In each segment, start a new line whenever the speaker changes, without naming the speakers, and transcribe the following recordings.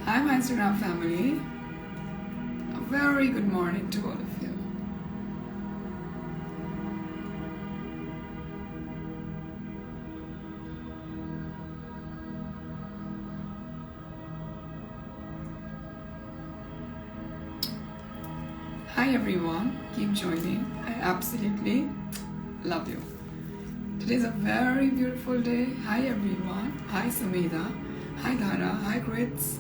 Hi, my Instagram family. A very good morning to all of you. Hi, everyone. Keep joining. I absolutely love you. Today's a very beautiful day. Hi, everyone. Hi, Sumedha. Hi, Dhara. Hi, Grits.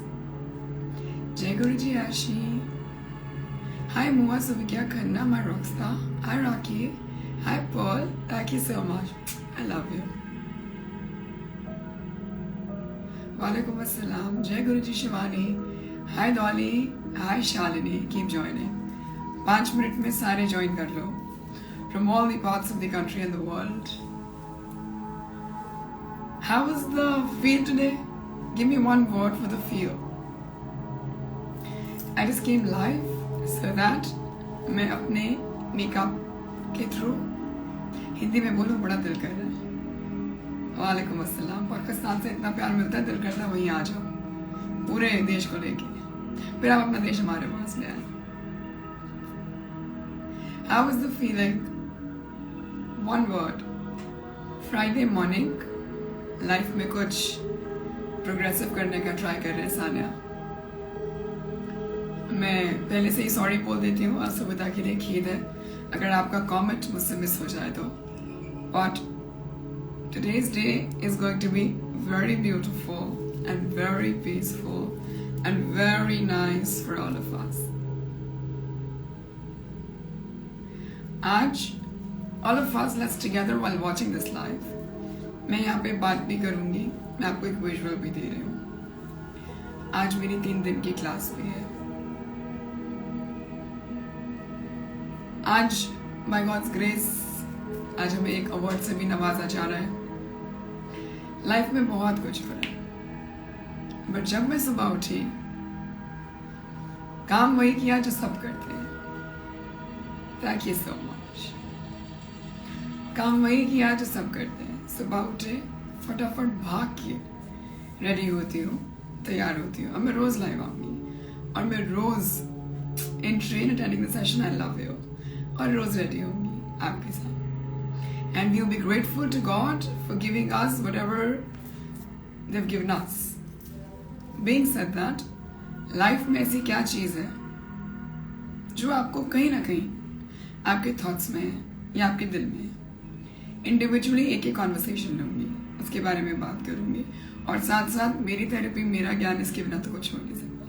Jai Guruji Ashi. Hi, Mua Suvikya Khanna, my rockstar. Hi, Raki. Hi, Paul. Thank you so much. I love you. Walaikum Assalam. Jai Guruji Shivani. Hi, Dolly. Hi, Shalini. Keep joining. 5 minute में सारे join कर लो. From all the parts of the country and the world. How was the feel today? Give me one word for the feel. I just came live so that मैं अपने makeup के through Hindi में बोलूँ, बड़ा दिल कर रहा है. वालेकुम अस्सलाम. पाकिस्तान से इतना प्यार मिलता है, दिल करता है वहीं आ जाओ पूरे देश को लेके. फिर आप अपना देश हमारे पास ले आए. How was the feeling? One word. Friday morning. Life में कुछ प्रोग्रेसिव करने का ट्राई कर रहे हैं सानिया. मैं पहले से ही सॉरी बोल देती हूँ. असुविधा के लिए खेद है अगर आपका कमेंट मुझसे मिस हो जाए तो. But today's day is going to be very beautiful and very peaceful and very nice for all of us. आज all of us let's together while watching this live. मैं यहाँ पे बात भी करूँगी. मैं आपको एक विजुअल भी दे रही हूँ. आज मेरी 3 दिन की क्लास भी है. आज by God's grace आज हमें एक अवार्ड से भी नवाजा जा रहा है. लाइफ में बहुत कुछ हो रहा है. बट जब मैं सुबह उठी, काम वही किया जो सब करते हैं. Thank you so much. काम वही किया जो सब करते हैं. सुबह उठे, फटाफट भाग के रेडी होती हूँ, तैयार होती हूँ. अब मैं रोज लाइव आऊंगी और मैं रोज in train attending the session I love you और रोज रेडी होंगी आपके साथ. And we will be grateful to God for giving us whatever they have given us. Being said that, life में ऐसी क्या चीज है जो आपको कहीं ना कहीं आपके थॉट्स में है या आपके दिल में है. इंडिविजुअली एक एक कॉन्वर्सेशन लूंगी, उसके बारे में बात करूंगी और साथ साथ मेरी थेरेपी, मेरा ज्ञान, इसके बिना तो कुछ हो नहीं सकता.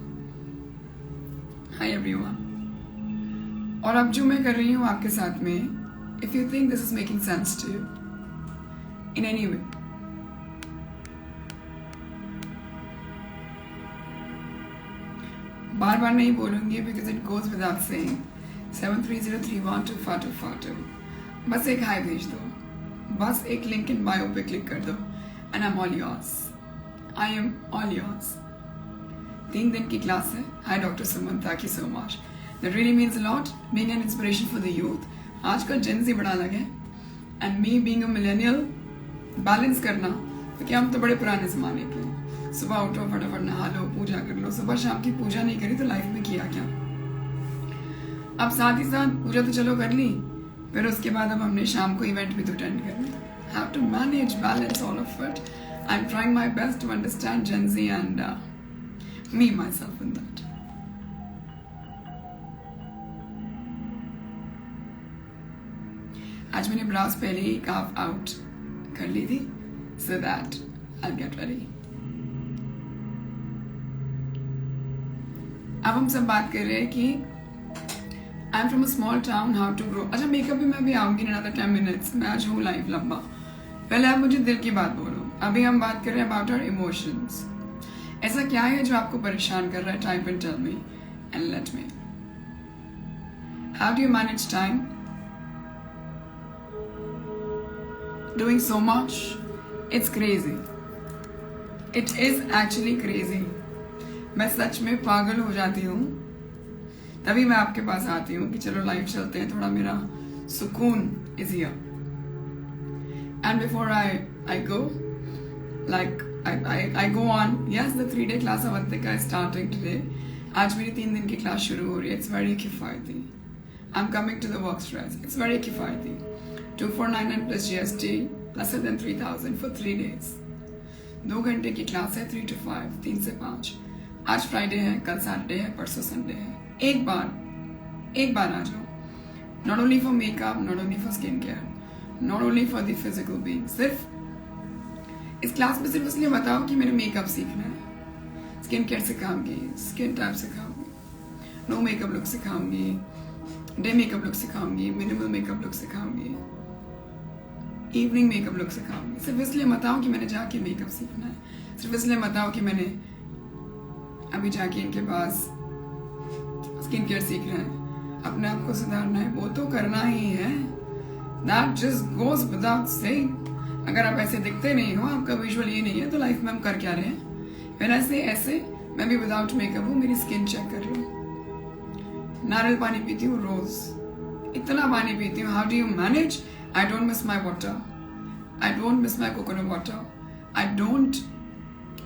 Hi everyone. और अब जो मैं कर रही हूँ आपके साथ में, if you think this is making sense to you in any way, बार बार नहीं बोलूंगी because it goes without saying. 7303124242. बस एक हाई भेज दो, बस एक लिंक इन बायो पे क्लिक कर दो and I am all yours. I am all yours. 3 दिन की क्लास है. Hi doctor Suman, thank you so much. That really means a lot. Being an inspiration for the youth. आजकल जेन ज़ी बड़ा अलग है and me being a millennial, balance करना क्योंकि हम तो बड़े पुराने जमाने के हैं. सुबह उठो, फटाफट नहा लो, पूजा कर लो. सुबह शाम की पूजा नहीं करी तो लाइफ में किया क्या. अब साथ ही साथ पूजा तो चलो कर ली, फिर उसके बाद अब हमने शाम को इवेंट भी तो अटेंड करना. Have to manage, balance all of it. I am trying my best to understand Gen Z and me myself in that. आज मैंने ब्राउज पहले ही कार्व आउट कर ली थी so that I get ready. अब हम सब बात कर रहे हैं कि I am from a small town, how to grow. अच्छा, मेकअप भी मैं भी आऊंगी इन अनदर 10 मिनट्स. मैं आज हूँ लाइव लंबा. पहले आप मुझे दिल की बात बोलो. अभी हम बात कर रहे हैं अबाउट आवर इमोशंस. ऐसा क्या है जो आपको परेशान कर रहा है? Type and tell me and let me. How do you manage time? Doing so much, it's crazy. It is actually crazy. मैं सच में पागल हो जाती हूँ, तभी मैं आपके पास आती हूँ कि चलो लाइव चलते हैं, थोड़ा मेरा सुकून is here. And before I go, like I go on. Yes, the 3-day class Avantika is starting today. आज मेरी 3 दिन की क्लास शुरू हो रही है. It's very किफ़ायती. I'm coming to the work stress. It's very किफ़ायती. 2499 plus GST, lesser than 3000 for 3 days. 2 घंटे की क्लास है 3 to 5, 3 से 5. आज फ्राइडे है, कल सैटरडे है, परसों संडे है. एक बार आ जाओ. Not only for makeup, not only for skin care, not only for the physical being. सिर्फ इस क्लास में सिर्फ इसलिए बताओ कि मैंने मेकअप सीखना है. स्किन केयर सिखाऊंगी, स्किन टाइप सिखाऊंगी, नो मेकअप लुक सिखाऊंगी, डे मेकअप लुक सिखाऊंगी, मिनिमल मेकअप लुक सिखाऊंगी, इवनिंग मेकअप लुक सिखाऊंगी. सिर्फ इसलिए बताओ कि मैंने जाके मेकअप सीखना है. सिर्फ इसलिए बताओ कि मैंने अभी जाके इनके पास स्किन केयर सीखना है, अपने आप को सुधारना है. वो तो करना ही है. That just goes without saying. अगर आप ऐसे दिखते नहीं हो, आपका विजुअल ये नहीं है, तो लाइफ में हम कर क्या रहे हैं? मैंने ऐसे मैं भी विदाउट मेकअप हूँ, मेरी स्किन चेक कर रही हूँ. नारियल पानी पीती हूँ रोज, इतना पानी पीती हूँ. How do you manage? I don't miss my water, I don't miss my coconut water, I don't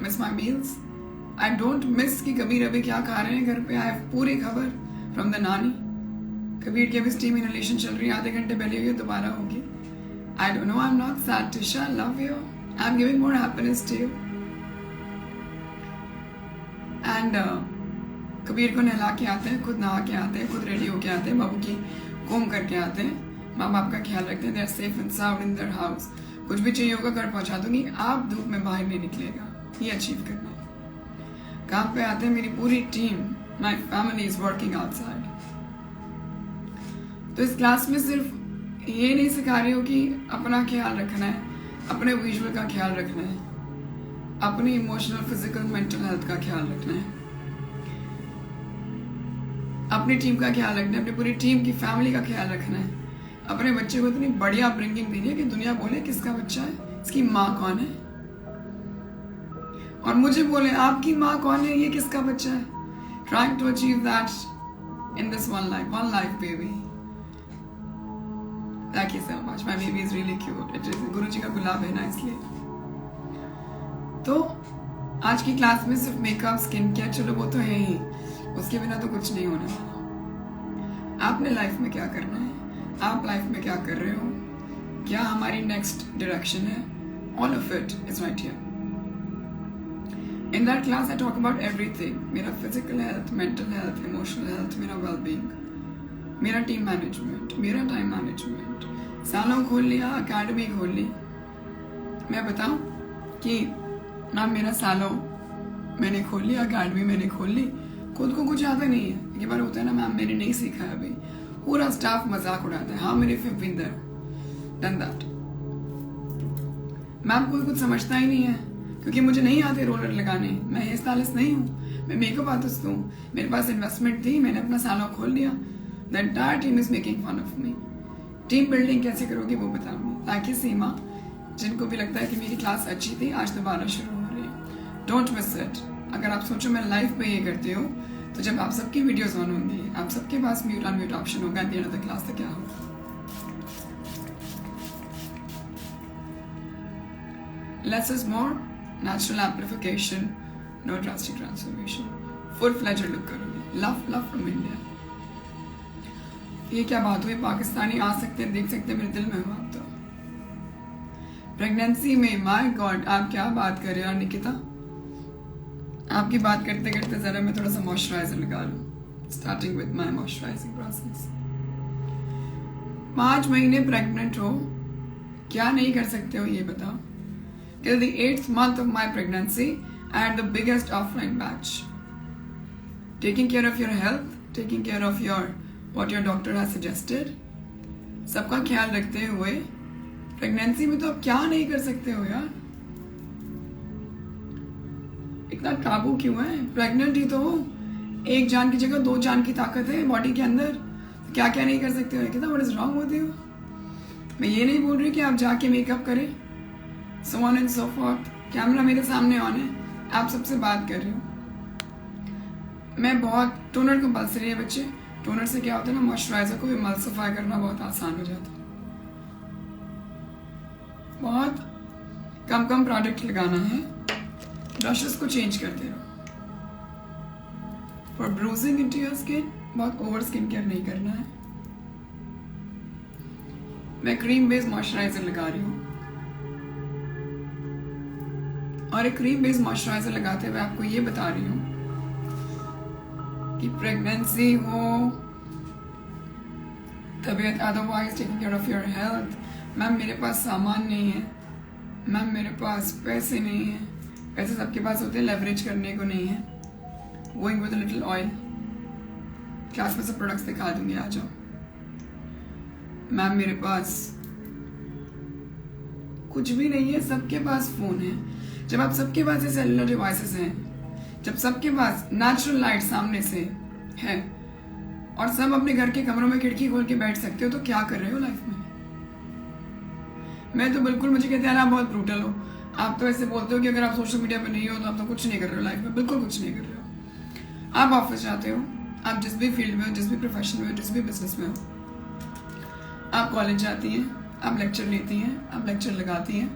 miss my meals, I don't miss कि कबीर अभी क्या खा रहे हैं घर पे. आई हैव पूरी खबर फ्रॉम द नानी. कबीर की अभी स्टीम इनहेलेशन चल रही है, आधे घंटे पहले हुई है, दोबारा होगी. I don't know, I'm not sad, Tisha. I love you. I'm giving more happiness to you. And Kabir को नहला के आते हैं, खुद नहा के आते हैं, खुद रेडी होके आते हैं, बाबू की कोम करके आते हैं, माँ बाप का ख्याल रखते हैं. They are safe and sound in their house. कुछ भी चाहिए होगा घर पहुँचा दूंगी. आप धूप में बाहर नहीं निकलेगा. ये अचीव करना है. काम पे आते हैं मेरी पूरी team. My family is working outside. तो इस क्लास में सिर्फ ये नहीं सिखा रही हो कि अपना ख्याल रखना है, अपने विजुअल का ख्याल रखना है, अपनी इमोशनल, फिजिकल, मेंटल हेल्थ का ख्याल रखना है, अपनी टीम का ख्याल रखना है, अपनी पूरी टीम की फैमिली का ख्याल रखना है, अपने बच्चे को इतनी बढ़िया अपब्रिंगिंग देनी है कि दुनिया बोले किसका बच्चा है, इसकी माँ कौन है, और मुझे बोले आपकी माँ कौन है, ये किसका बच्चा है. Trying to achieve that in this one life baby. Thank you so much. My baby is really cute. It is गुरुजी का गुलाब है ना, इसलिए. तो आज की क्लास में सिर्फ मेकअप, स्किन केयर, चलो वो तो है ही, उसके बिना तो कुछ नहीं होने वाला. आपने लाइफ में क्या करना है, आप लाइफ में क्या कर रहे हो, क्या हमारी नेक्स्ट डायरेक्शन है, all of it is right here. In that class I talk about everything. मेरा physical health, mental health, emotional health, मेरा well-being, मेरा टीम मैनेजमेंट, मेरा टाइम मैनेजमेंट. सालों खोल लिया, अकेडमी खोल ली. मैं बताऊं कि ना मेरा सालों मैंने खोल लिया, अकेडमी मैंने खोल ली, खुद को कुछ आता नहीं है. एक बार होता है ना, मैम मैंने नहीं सीखा है अभी, पूरा स्टाफ मजाक उड़ाता है. हाँ मेरे फिर डन दैट. मैम कोई कुछ समझता ही नहीं है क्योंकि मुझे नहीं आते रोलर लगाने. मैं हेयर स्टाइलिस्ट नहीं हूँ, मैं मेकअप आर्टिस्ट हूँ. मेरे पास इन्वेस्टमेंट थी, मैंने अपना सालों खोल लिया. The entire team is making fun of me. Team building कैसे करोगी वो बताऊंगी. ताकि सीमा, जिनको भी लगता है कि मेरी क्लास अच्छी थी, आज दोबारा शुरू हो रही है. Don't miss it. अगर आप सोचो मैं लाइफ पे ये करती हूँ, तो जब आप सबकी वीडियोस ऑन होंगी, आप सबके पास म्यूट अनम्यूट ऑप्शन होगा at the end of the class, तो क्या होगा. Less is more, natural amplification, no drastic transformation. Full fledged look करोगे. Love from India. ये क्या बात हुई, पाकिस्तानी आ सकते हैं, देख सकते हैं, मेरे दिल में हुआ. तो प्रेगनेंसी में, माय गॉड, आप क्या बात कर रहे हो निकिता. आपकी बात करते करते जरा मैं थोड़ा सा मॉइस्चराइजर लगा लूं. Starting with my moisturising process. 5 महीने प्रेग्नेंट हो, क्या नहीं कर सकते हो ये बताओ. Till the 8th month of my pregnancy I had the biggest offline batch. Taking care of your health, taking care of your what your doctor has suggested, सबका ख्याल रखते हुए प्रेगनेंसी में तो आप क्या नहीं कर सकते हो यार. इतना काबू क्यों है. प्रेग्नेंट ही तो हो, 1 जान की जगह 2 जान की ताकत है बॉडी के अंदर. क्या क्या नहीं कर सकते हो. कितना what is wrong with you. मैं ये नहीं बोल रही कि आप जाके मेकअप करें, so on and so forth. Camera मेरे सामने ऑन है, आप सबसे बात कर रही हूँ. मैं बहुत टोनर कंपल्सरी है बच्चे. टोनर से क्या होता है ना, मॉइस्चराइजर को भी एमल्सिफाई करना बहुत आसान हो जाता है. बहुत कम प्रोडक्ट लगाना है ब्रशेस को चेंज करते रहो। For bruising into your skin, बहुत ओवर स्किन केयर नहीं करना है। मैं क्रीम बेस्ड मॉइस्चराइजर लगा रही हूँ, और एक क्रीम बेस्ड मॉइस्चराइजर लगाते हुए आपको ये बता रही हूँ कि प्रेगनेंसी हो, तबीयत, otherwise taking care of your health. Ma'am मेरे पास सामान नहीं है, मैम मेरे पास पैसे नहीं है। पैसे सबके पास होते हैं, लेवरेज करने को नहीं है। Going with little oil, class में सब प्रोडक्ट्स दिखा दूंगी, आ जाओ। मैम मेरे पास कुछ भी नहीं है, सबके पास फोन है। जब आप सबके पास ये सेलुलर डिवाइसेस हैं, जब सबके पास नेचुरल लाइट सामने से है, और सब अपने घर के कमरों में खिड़की खोल के बैठ सकते हो, तो क्या कर रहे हो लाइफ में? मैं तो बिल्कुल, मुझे कहते हैं आप बहुत ब्रूटल हो। आप तो ऐसे बोलते हो कि अगर आप सोशल मीडिया पे नहीं हो तो आप तो कुछ नहीं कर रहे हो लाइफ में। बिल्कुल कुछ नहीं कर रहे हो। आप ऑफिस जाते हो, आप जिस भी फील्ड में हो, जिस भी प्रोफेशन में हो, जिस भी बिजनेस में हो, आप कॉलेज जाती हैं, आप लेक्चर लेती हैं, आप लेक्चर लगाती हैं,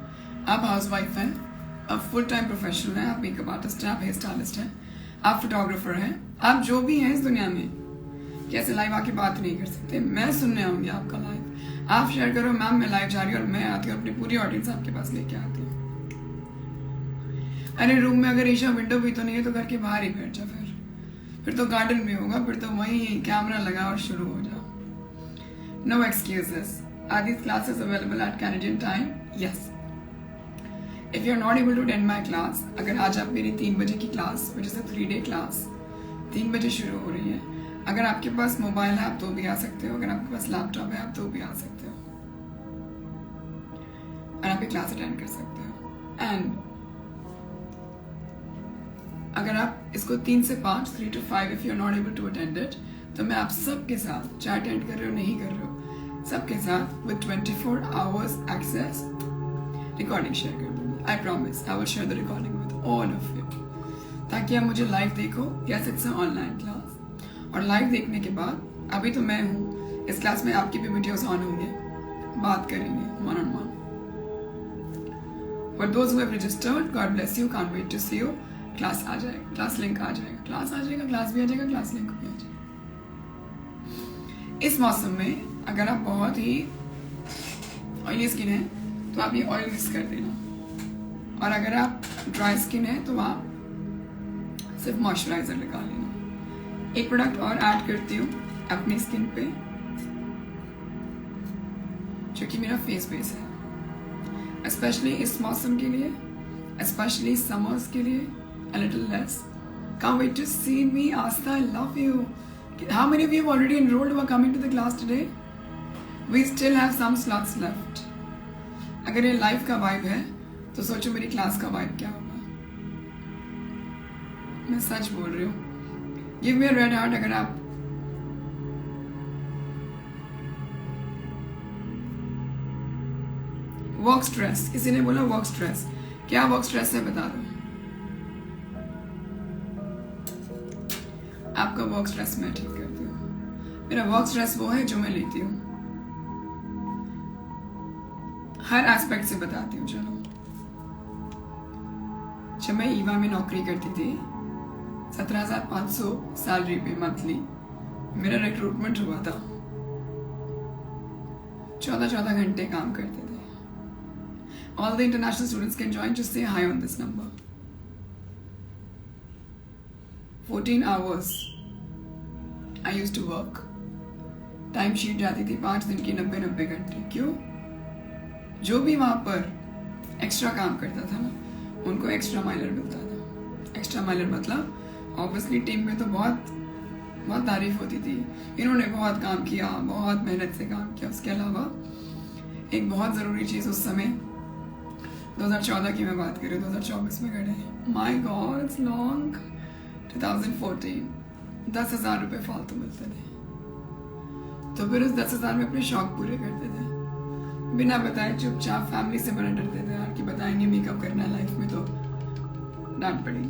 आप हाउस वाइफ हैं, आप फुल टाइम प्रोफेशनल हैं, आप मेकअप आर्टिस्ट हैं, आप हेयर स्टाइलिस्ट हैं, आप फोटोग्राफर हैं, आप जो भी हैं इस दुनिया में। कैसे लाइव आके बात नहीं कर सकते? मैं सुनने आऊंगी आपका लाइव, आप शेयर करो मैम मैं लाइव जा रही हूँ, और मैं आती हूँ, अपनी पूरी ऑडियंस आपके पास लेके आती हूँ। अरे रूम में अगर ईशा विंडो भी तो नहीं है तो घर के बाहर ही बैठ जाओ, फिर तो गार्डन में होगा, फिर तो वहीं कैमरा लगा और शुरू हो जाओ। No excuses. Are these classes available at Canadian time? Yes. If you are not able to attend my class, अगर आज आप मेरी 3 बजे की class, which is a 3-day class, 3 बजे शुरू हो रही है, अगर आपके पास मोबाइल है आप तो भी आ सकते हो, अगर आपके पास लैपटॉप है आप तो भी आ सकते हो, और आप ये क्लास अटेंड कर सकते हो। एंड अगर आप इसको 3 से 5, 3 to 5, if you are not able to attend it, तो मैं आप सबके साथ, चाहे अटेंड कर रहे हो नहीं कर रहे हो, सबके साथ with 24 hours access recording share कर दूंगी। I promise I will share the recording with all of you, ताकि आप मुझे लाइव देखो। Yes, it's a online class, और लाइव देखने के बाद, अभी तो मैं हूँ इस क्लास में, आपकी भी वीडियोस ऑन होंगे, बात करेंगे one on one. For those who have registered, god bless you, can't wait to see you. Class आ जाएगा, क्लास लिंक आ जाएगा, क्लास आ जाएगा, क्लास भी आ जाएगा, क्लास लिंक भी आ जाएगा। इस मौसम में अगर आप बहुत ही ऑयली स्किन है तो आप ये ऑयल मिक्स कर देना, और अगर आप ड्राई स्किन है तो आप सिर्फ मॉइस्चराइजर लगा लेना। एक प्रोडक्ट और ऐड करती हूँ अपनी स्किन पे, जो कि मेरा फेस बेस है, स्पेशली इस मौसम के लिए, स्पेशली समर्स के लिए। A little less. Can't wait to see me, Asta. I love you. How many of you have already enrolled who are coming to the class today? We still have some slots left. अगर ये live का vibe है तो सोचो मेरी class का vibe क्या होगा। मैं सच बोल रही हूँ। Give me a red heart अगर आप वर्क स्ट्रेस, किसी ने बोला वर्क स्ट्रेस, क्या वर्क स्ट्रेस है बता दो। आपका वर्क स्ट्रेस मैं ठीक करती हूँ। मेरा वर्क स्ट्रेस वो है जो मैं लेती हूँ, हर एस्पेक्ट से बताती हूँ। चलो, जब मैं ईवा में नौकरी करती थी, 17,500 सैलरी पे मंथली मेरा रिक्रूटमेंट हुआ था। 14 घंटे काम करते थे। All the international students can join. Just say hi on this number. 14 hours I used to work. Time sheet जाती थी 5 दिन की, 90 घंटे। क्यों? जो भी वहां पर एक्स्ट्रा काम करता था ना, उनको एक्स्ट्रा माइलर मिलता था। एक्स्ट्रा माइलर मतलब ऑब्वियसली टीम में तो बहुत तारीफ होती थी, इन्होंने बहुत काम किया, बहुत मेहनत से काम किया। उसके अलावा एक बहुत ज़रूरी चीज़ उस समय 2014 की मैं बात कर रही हूँ, 2024 में खड़े हैं। माई गॉड इट्स लॉन्ग। 2014 10,000 रुपये फालतू मिलते थे, तो फिर उस 10,000 में अपने शौक पूरे करते थे, बिना बताए चुपचाप। फैमिली से बड़ा डरते थे यार कि बताएंगे मेकअप करना है लाइफ में तो डांट पड़ेगी।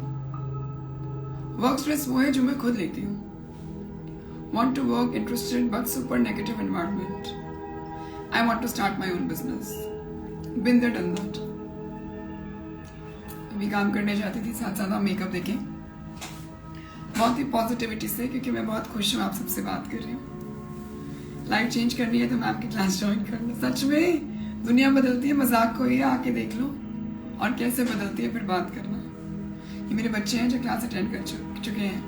वर्क स्ट्रेस वो है जो मैं खुद लेती हूँ। Want to work, interested but super negative environment. I want to start my own business. Been there, done that. भी काम करने जाती थी, साथ साथ आप मेकअप देखें, बहुत ही पॉजिटिविटी से, क्योंकि मैं बहुत खुश हूँ आप सबसे बात कर रही हूँ। लाइफ चेंज करनी है तो मैं आपकी क्लास ज्वाइन कर लूँ। सच में दुनिया बदलती है, मजाक को ये आके देख लो और कैसे बदलती है फिर बात करना। ये मेरे बच्चे हैं जो क्लास अटेंड कर चुके हैं।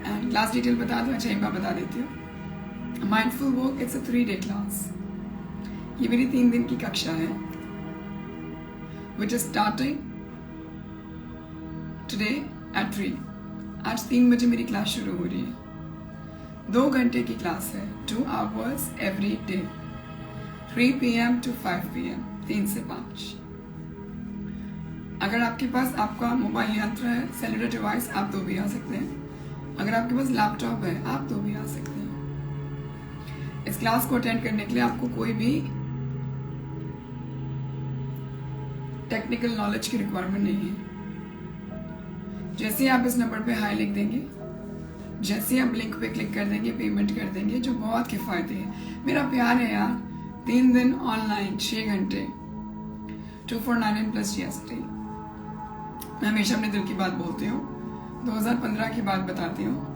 एंड क्लास डिटेल बता दो, अच्छा एक बार बता देती हूँ। Mindful work, it's a 3-day class. ये मेरी 3 दिन की कक्षा है, which is starting today at 3। आज 3 बजे मेरी क्लास शुरू हो रही है। 2 घंटे की क्लास है, 2 hours every day, 3 PM to 5 PM, 3 से 5। अगर आपके पास आपका मोबाइल यंत्र है, सेलुलर डिवाइस, आप तो भी आ सकते हैं। अगर आपके पास लैपटॉप है, आप तो भी आ सकते हैं। इस क्लास को अटेंड करने के लिए आपको कोई भी टेक्निकल नॉलेज की रिक्वायरमेंट नहीं है। जैसे आप इस नंबर पे हाई लिख देंगे, जैसे आप लिंक पे क्लिक कर देंगे, पेमेंट कर देंगे, जो बहुत किफायती है। मेरा प्यार है यार, 3 दिन ऑनलाइन, 6 घंटे, 2499 प्लस GST। मैं हमेशा अपने दिल की बात बोलती हूँ, 2015 की बात बताती हूँ।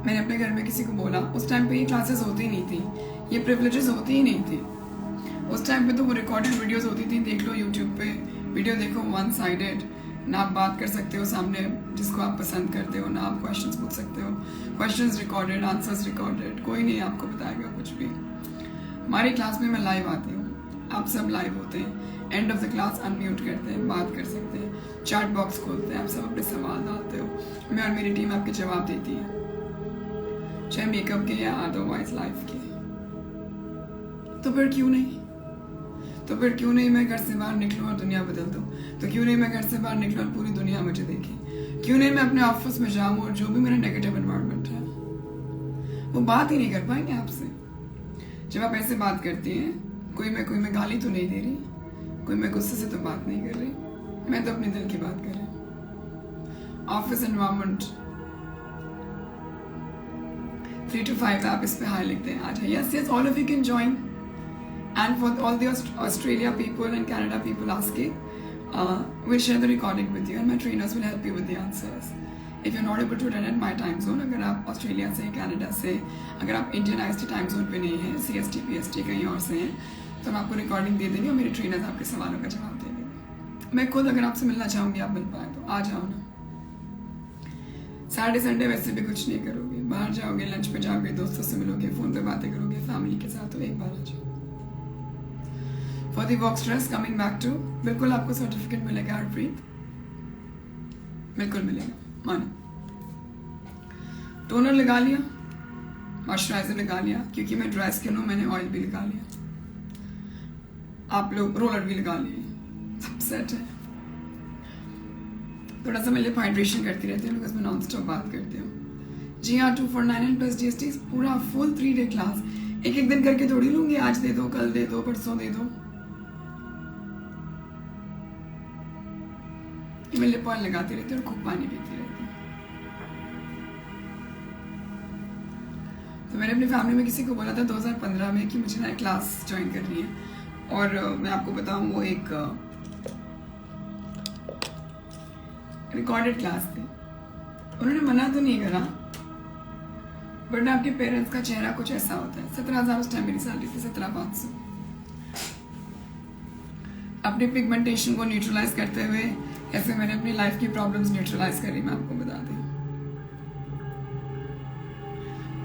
मैंने अपने घर में किसी को बोला, उस टाइम पे ये क्लासेस होती नहीं थी, ये प्रिविलेजेस होती ही नहीं थी। उस टाइम पे तो वो रिकॉर्डेड वीडियोस होती थी, देख लो यूट्यूब पे, वीडियो देखो, 1 साइडेड, ना आप बात कर सकते हो सामने जिसको आप पसंद करते हो, ना आप क्वेश्चंस पूछ सकते हो, क्वेश्चंस रिकॉर्डेड, आंसर्स रिकॉर्डेड, कोई नहीं आपको बताएगा कुछ भी। हमारी क्लास में मैं लाइव आती हूँ, आप सब लाइव होते हैं, and of the class unmute करते हैं, बात कर सकते हैं, चैट बॉक्स खोलते हैं, आप सब अपने सवाल डालते हो, मैं और मेरी टीम आपके जवाब देती है, चाहे मेकअप के या अदरवाइज लाइफ के। तो फिर क्यों नहीं मैं घर से बाहर निकलूं और दुनिया बदल दूं? तो क्यों नहीं मैं घर से बाहर निकलूं और पूरी दुनिया मुझे देखे? क्यों नहीं मैं अपने ऑफिस में जाऊं और जो भी मेरा नेगेटिव एनवायरनमेंट है वो बात ही नहीं कर पाएंगे आपसे। जब आप ऐसे बात करती हैं, कोई मैं गाली तो नहीं दे रही, कोई मैं गुस्से से तो बात नहीं कर रही, मैं तो अपने दिल की बात कर रही हूँ। ऑफिस एनवायरनमेंट 3 to 5 आप इस पे हाई लिखते हैं। आज yes all of you can join. And for all the Australia people and Canada people asking, we'll share the recording with you and my trainers will help you with the answers. If you're not able to attend at my time zone, अगर आप Australia से, Canada से, अगर आप Indian IST time zone पे नहीं है, CST PST कहीं और से हैं, तो हम आपको रिकॉर्डिंग दे देंगे और मेरे ट्रेनर्स आपके सवालों का जवाब दे देंगे। मैं खुद अगर आपसे मिलना चाहूँगी, आप मिल पाए तो आ जाओ ना। सैटरडे संडे वैसे भी कुछ नहीं करोगे, बाहर जाओगे, लंच पे जाओगे, दोस्तों से मिलोगे, फोन पे बातें करोगे, फैमिली के साथ, तो एक बार आ जाओ। For the work stress coming back to, बिल्कुल आपको सर्टिफिकेट मिलेगा हरप्रीत, बिल्कुल मिलेगा, मानो। टोनर लगा लिया, मॉइस्चराइजर लगा लिया, क्योंकि मैं ड्राई स्किन हूँ, मैंने ऑयल भी लगा लिया, आप लोग रोलर भी लगा लिए, सब सेट है। थोड़ा सा मैं लिप हाइड्रेशन करती रहती हूँ बिकॉज मैं नॉन स्टॉप बात करती हूँ। जी हाँ, 2499 प्लस GST पूरा फुल 3 डे क्लास। एक दिन करके थोड़ी लूंगी, आज दे दो, कल दे दो, परसों दे दो। मैं लिप ऑयल लगाती रहती हूँ और खूब पानी पीती रहती हूँ। तो मैंने अपनी फैमिली में किसी को बोला था 2015 में कि मुझे ना क्लास ज्वाइन करनी है, और मैं आपको बताऊं वो एक रिकॉर्डेड क्लास थी। उन्होंने मना तो नहीं करा, बट आपके पेरेंट्स का चेहरा कुछ ऐसा होता है। 17,000 उस टाइम मेरी सैलरी थी, 17,500। अपनी पिगमेंटेशन को न्यूट्रलाइज करते हुए ऐसे मैंने अपनी लाइफ की प्रॉब्लम्स न्यूट्रलाइज करी, मैं आपको बता दी।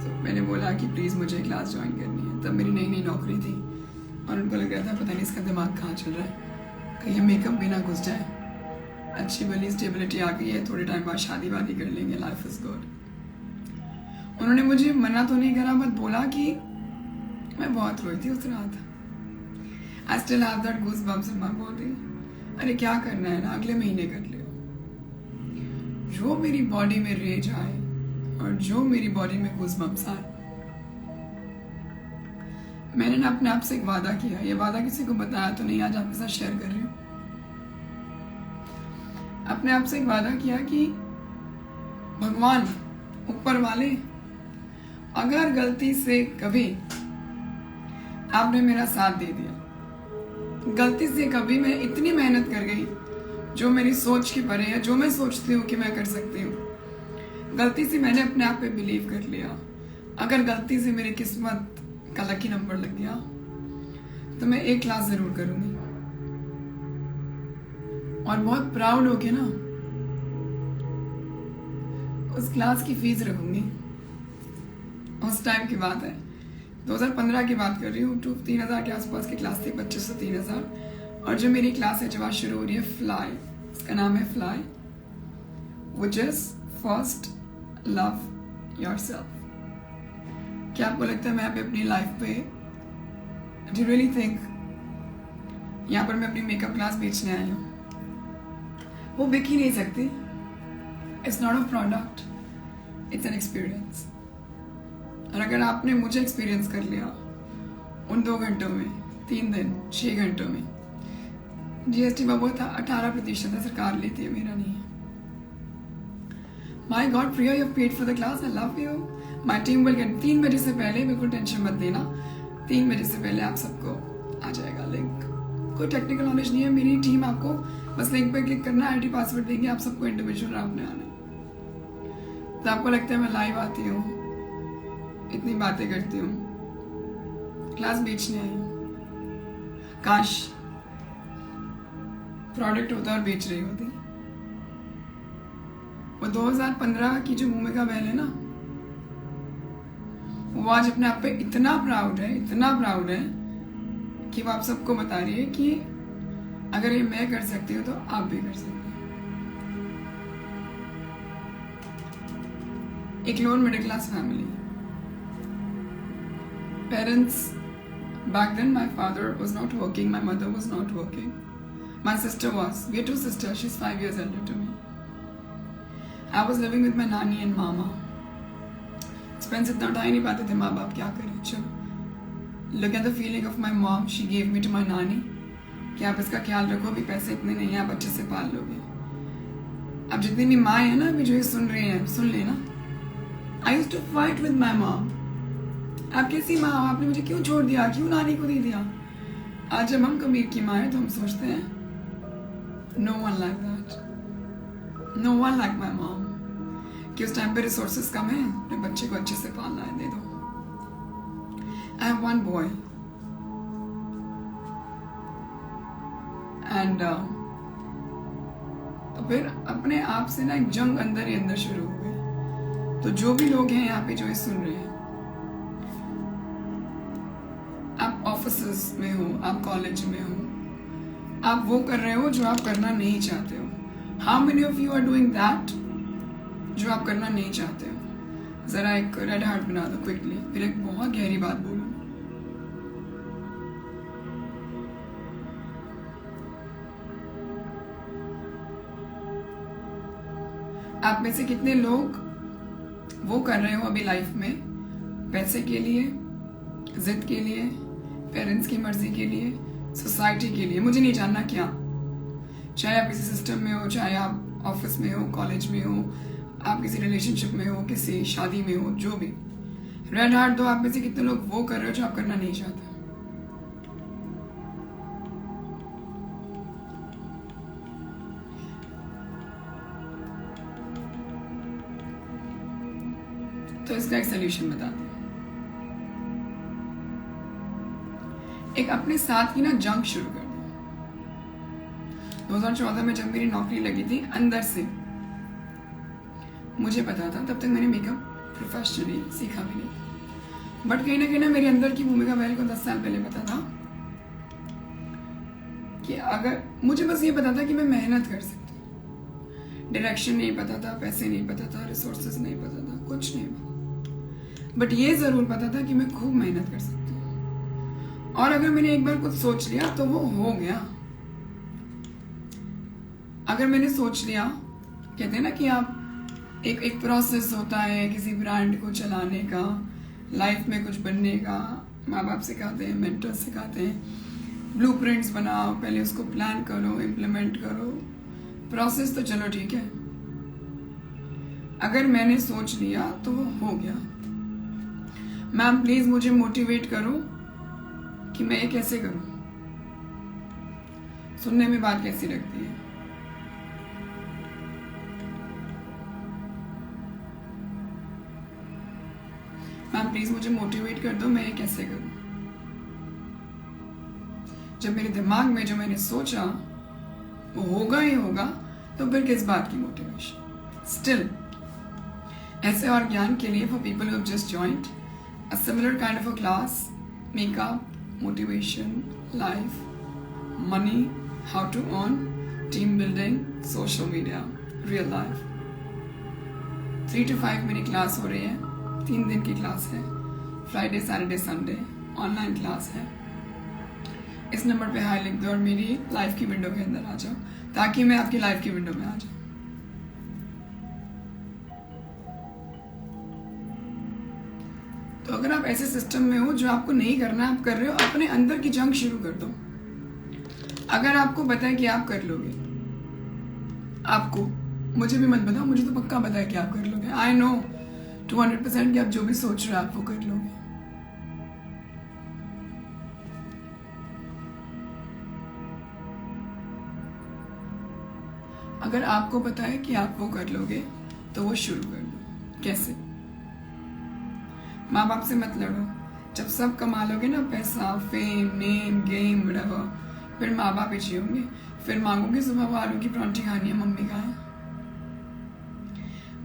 तो मैंने बोला कि प्लीज मुझे क्लास ज्वाइन करनी है। तब मेरी नई नौकरी थी और उनको लग रहा था पता नहीं इसका दिमाग कहाँ चल रहा है, कहीं मेकअप भी ना घुस जाए। अच्छी भली स्टेबिलिटी आ गई है, थोड़े टाइम बाद शादी वादी कर लेंगे, लाइफ इज गुड। उन्होंने मुझे मना तो नहीं करा, बट बोला कि मैं बहुत रोई थी उस रात। I still have that goose bumps in my body. अरे क्या करना है ना, अगले महीने कर लियो। जो मेरी बॉडी में रेज आए और जो मेरी बॉडी में गूज बम्प्स आए, मैंने ना अपने आप से एक वादा किया। ये वादा किसी को बताया तो नहीं, आज आपके साथ शेयर कर रही हूँ। अपने आप से एक वादा किया कि भगवान ऊपर वाले, अगर गलती से कभी आपने मेरा साथ दे दिया, गलती से कभी मैं इतनी मेहनत कर गई जो मेरी सोच के परे है, जो मैं सोचती हूँ कि मैं कर सकती हूँ। गलती से मैंने अपने आप पे बिलीव कर लिया। अगर गलती से मेरी किस्मत का लकी नंबर लग गया तो मैं एक क्लास जरूर करूंगी और बहुत प्राउड होके ना उस क्लास की फीस रखूंगी। उस टाइम की बात है, 2015 की बात कर रही हूँ। 3,000 के आसपास की क्लास थी, 25 से 3,000। और जो मेरी क्लास है, जब आज शुरू हो रही है, फ्लाई, इसका नाम है fly, which is first love yourself. क्या आपको लगता है मैं अभी अपनी लाइफ पे, डू यू रियली थिंक यहाँ पर मैं अपनी मेकअप क्लास बेचने आई हूँ? वो बिक ही नहीं सकती। It's not a product, it's an experience. और अगर आपने मुझे एक्सपीरियंस कर लिया उन 2 घंटों में, 3 दिन, 6 घंटों में, जीएसटी बाबू था 18% है, सरकार लेती है, मेरा नहीं है। My god Priya, you paid for the class, I love you. My team will get. 3 बजे से पहले, बिल्कुल टेंशन मत लेना, 3 बजे से पहले आप सबको आ जाएगा लिंक। कोई टेक्निकल नॉलेज नहीं है, मेरी टीम आपको बस लिंक पे क्लिक करना, आईडी पासवर्ड देंगे, आप सबको इंडिविजुअल राउंड में आना। तो आपको लगता है मैं लाइव आती हूँ, इतनी बातें करती हूँ, क्लास बेचने आई हूँ। काश प्रोडक्ट होता और बेच रही होती। वो 2015 की जो भूमिका बहन है ना, वो आज अपने आप पे इतना प्राउड है, इतना प्राउड है कि वो आप सबको बता रही है कि अगर ये मैं कर सकती हूँ तो आप भी कर सकते हैं। एक lower middle class family, parents, back then my father was not working, my mother was not working, my sister was, we are 2 sisters, she's 5 years elder to me. I was living with my नानी and mama. Expense इतना उठा ही नहीं पाते थे माँ बाप, क्या करें। चलो, look at the feeling of my mom, she gave me to my नानी कि आप इसका ख्याल रखो, अभी पैसे इतने नहीं है, आप अच्छे से पाल लोगे। अब जितनी भी माँ है ना अभी जो ये सुन रही हैं, सुन लेना, I used to fight with my mom। आप कैसी माँ हो, आपने मुझे क्यों छोड़ दिया, क्यों नानी को दे दिया। आज जब हम कबीर की माँ है तो हम सोचते हैं no one like that, no one like my mom, कि उस टाइम पे रिसोर्सेस कम है, अपने बच्चे को अच्छे से पालना है, दे दो। I have one boy and तो फिर अपने आप से ना एक जंग अंदर ही अंदर शुरू हो गई। तो जो भी लोग हैं यहाँ पे जो ये सुन रहे हैं, आप ऑफिस में हो, आप कॉलेज में हो, आप वो कर रहे हो जो आप करना नहीं चाहते हो। How many of you are doing that जो आप करना नहीं चाहते हो? जरा एक रेड हार्ट बना दो क्विकली, फिर एक बहुत गहरी बात बोलूं। आप में से कितने लोग वो कर रहे हो अभी लाइफ में पैसे के लिए, जिद के लिए, पेरेंट्स की मर्जी के लिए, सोसाइटी के लिए, मुझे नहीं जानना क्या। चाहे आप किसी सिस्टम में हो, चाहे आप ऑफिस में हो, कॉलेज में हो, आप किसी रिलेशनशिप में हो, किसी शादी में हो, जो भी। रेड हार्ट दो, आप में से कितने लोग वो कर रहे हो जो आप करना नहीं चाहते। तो इसका एक सोल्यूशन बताते हैं। एक अपने साथ की ना जंग शुरू कर दो। 2014 में जब मेरी नौकरी लगी थी, अंदर से मुझे पता था, तब तक मैंने मेकअप प्रोफेशनली सीखा भी नहीं, बट कहीं ना मेरे अंदर की भूमिका पहले को 10 साल पहले पता था कि अगर मुझे बस ये पता था कि मैं मेहनत कर सकती हूँ। डायरेक्शन नहीं पता था, पैसे नहीं पता था, रिसोर्सेज नहीं पता था, कुछ नहीं पता, बट ये जरूर पता था कि मैं खूब मेहनत कर सकती हूँ। और अगर मैंने एक बार कुछ सोच लिया तो वो हो गया। अगर मैंने सोच लिया, कहते हैं ना कि आप एक प्रोसेस होता है किसी ब्रांड को चलाने का, लाइफ में कुछ बनने का। माँ बाप सिखाते हैं, मेंटर्स सिखाते हैं, ब्लूप्रिंट्स बनाओ, पहले उसको प्लान करो, इम्प्लीमेंट करो, प्रोसेस तो चलो ठीक है। अगर मैंने सोच लिया तो वो हो गया। मैम प्लीज मुझे मोटिवेट करो कि मैं ये कैसे करूं, सुनने में बात कैसी लगती है। मैम प्लीज मुझे मोटिवेट कर दो, मैं ये कैसे करूं? जब मेरे दिमाग में जो मैंने सोचा वो होगा ही होगा, तो फिर किस बात की मोटिवेशन? स्टिल ऐसे और ज्ञान के लिए for people who have just joined a similar kind of a class, makeup, motivation, life, money, how to earn, team building, social media, real life, 3 to 5 minute class हो रही है, 3 दिन की क्लास है, Friday Saturday Sunday online class है। इस number पे high लिख दो और मेरी लाइफ की विंडो के अंदर आ जाओ, ताकि मैं आपकी लाइफ की विंडो में आ जाऊं। तो अगर आप ऐसे सिस्टम में हो जो आपको नहीं करना, आप कर रहे हो, अपने अंदर की जंग शुरू कर दो। अगर आपको पता है कि आप कर लोगे, आपको, मुझे भी मत बताओ, मुझे तो पक्का पता है कि आप कर लोगे। आई नो 200% कि आप जो भी सोच रहे हो आप वो कर लोगे। अगर आपको पता है कि आप वो कर लोगे तो वो शुरू कर दो। कैसे? माँ बाप से मत लड़ो। जब सब कमा लोगे ना, पैसा, फेम, नेम, गेम, व्हाटएवर, फिर माँ बाप ही होंगे। फिर मांगोगे सुबह वो आलू की परांठी खानी है, मम्मी का है।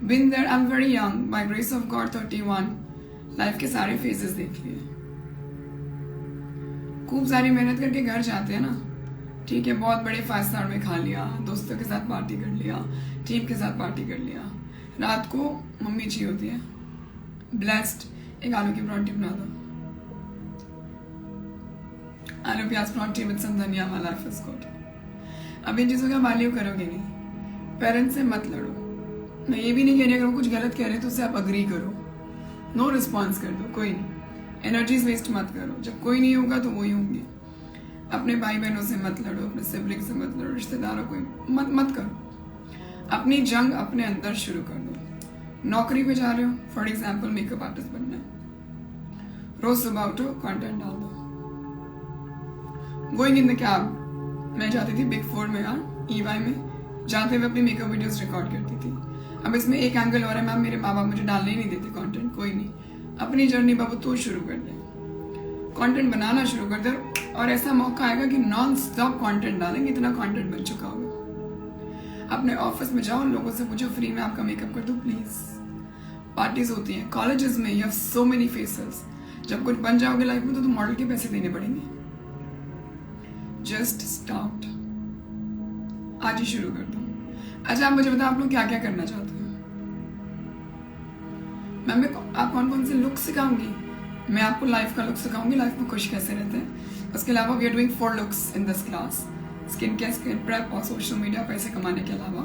Been there, I'm very young, by grace of God 31, life के सारे फेजेस देख लिए। खूब सारी मेहनत करके घर जाते हैं ना, ठीक है, बहुत बड़े 5 स्टार में खा लिया, दोस्तों के साथ पार्टी कर लिया, टीम के साथ पार्टी कर लिया, रात को मम्मी चाहिए होती है, ब्लेस्ड, एक आलू की परांठी बना दो, आलू प्याज परांठी विद सम धनिया, माय लाइफ इज गुड। अब इन चीज़ों का वैल्यू करोगे नहीं। पेरेंट्स से मत लड़ो। मैं ये भी नहीं कह रही अगर वो कुछ गलत कह रहे तो उससे आप अग्री करो, नो रिस्पॉन्स कर दो, कोई नहीं। एनर्जीज वेस्ट मत करो, जब कोई नहीं होगा तो वही होंगे। अपने भाई बहनों से मत लड़ो, अपने सिबलिंग से मत लड़ो, रिश्तेदारों को मत करो। अपनी जंग अपने अंदर शुरू कर दो। नौकरी पे जा रहे हो, फॉर एग्जाम्पल मेकअप आर्टिस्ट बनना है, रोज सुबह उठो, कंटेंट डाल दो। गोइंग इन द कैब, मैं जाती थी बिग 4 में यार, EY में, जाते हुए अपनी मेकअप वीडियोस रिकॉर्ड करती थी। अब इसमें एक एंगल और है, मैम मेरे माँ बाप मुझे डालने ही नहीं देते कंटेंट। कोई नहीं, अपनी जर्नी बाबू तो शुरू कर दे, कंटेंट बनाना शुरू कर दे, और ऐसा मौका आएगा कि नॉन स्टॉप कंटेंट डालेंगे, इतना कंटेंट बन चुका होगा। अपने ऑफिस में जाओ, लोगों से पूछो फ्री में आपका मेकअप कर दो प्लीज। पार्टीज होती हैं, कॉलेजेस में, you have so many faces. जब कुछ बन जाओगे लाइफ में तो मॉडल के पैसे देने पड़ेंगे। जस्ट स्टार्ट, आज ही शुरू कर दो। अच्छा आप मुझे बताओ, आप लोग क्या क्या करना चाहते हो? मैं आप कौन कौन से लुक सिखाऊंगी? मैं आपको लाइफ का लुक सिखाऊंगी, लाइफ में खुश कैसे रहते हैं। उसके अलावा we are doing 4 looks in this class, skin care, skin prep और सोशल मीडिया, पैसे कमाने के अलावा।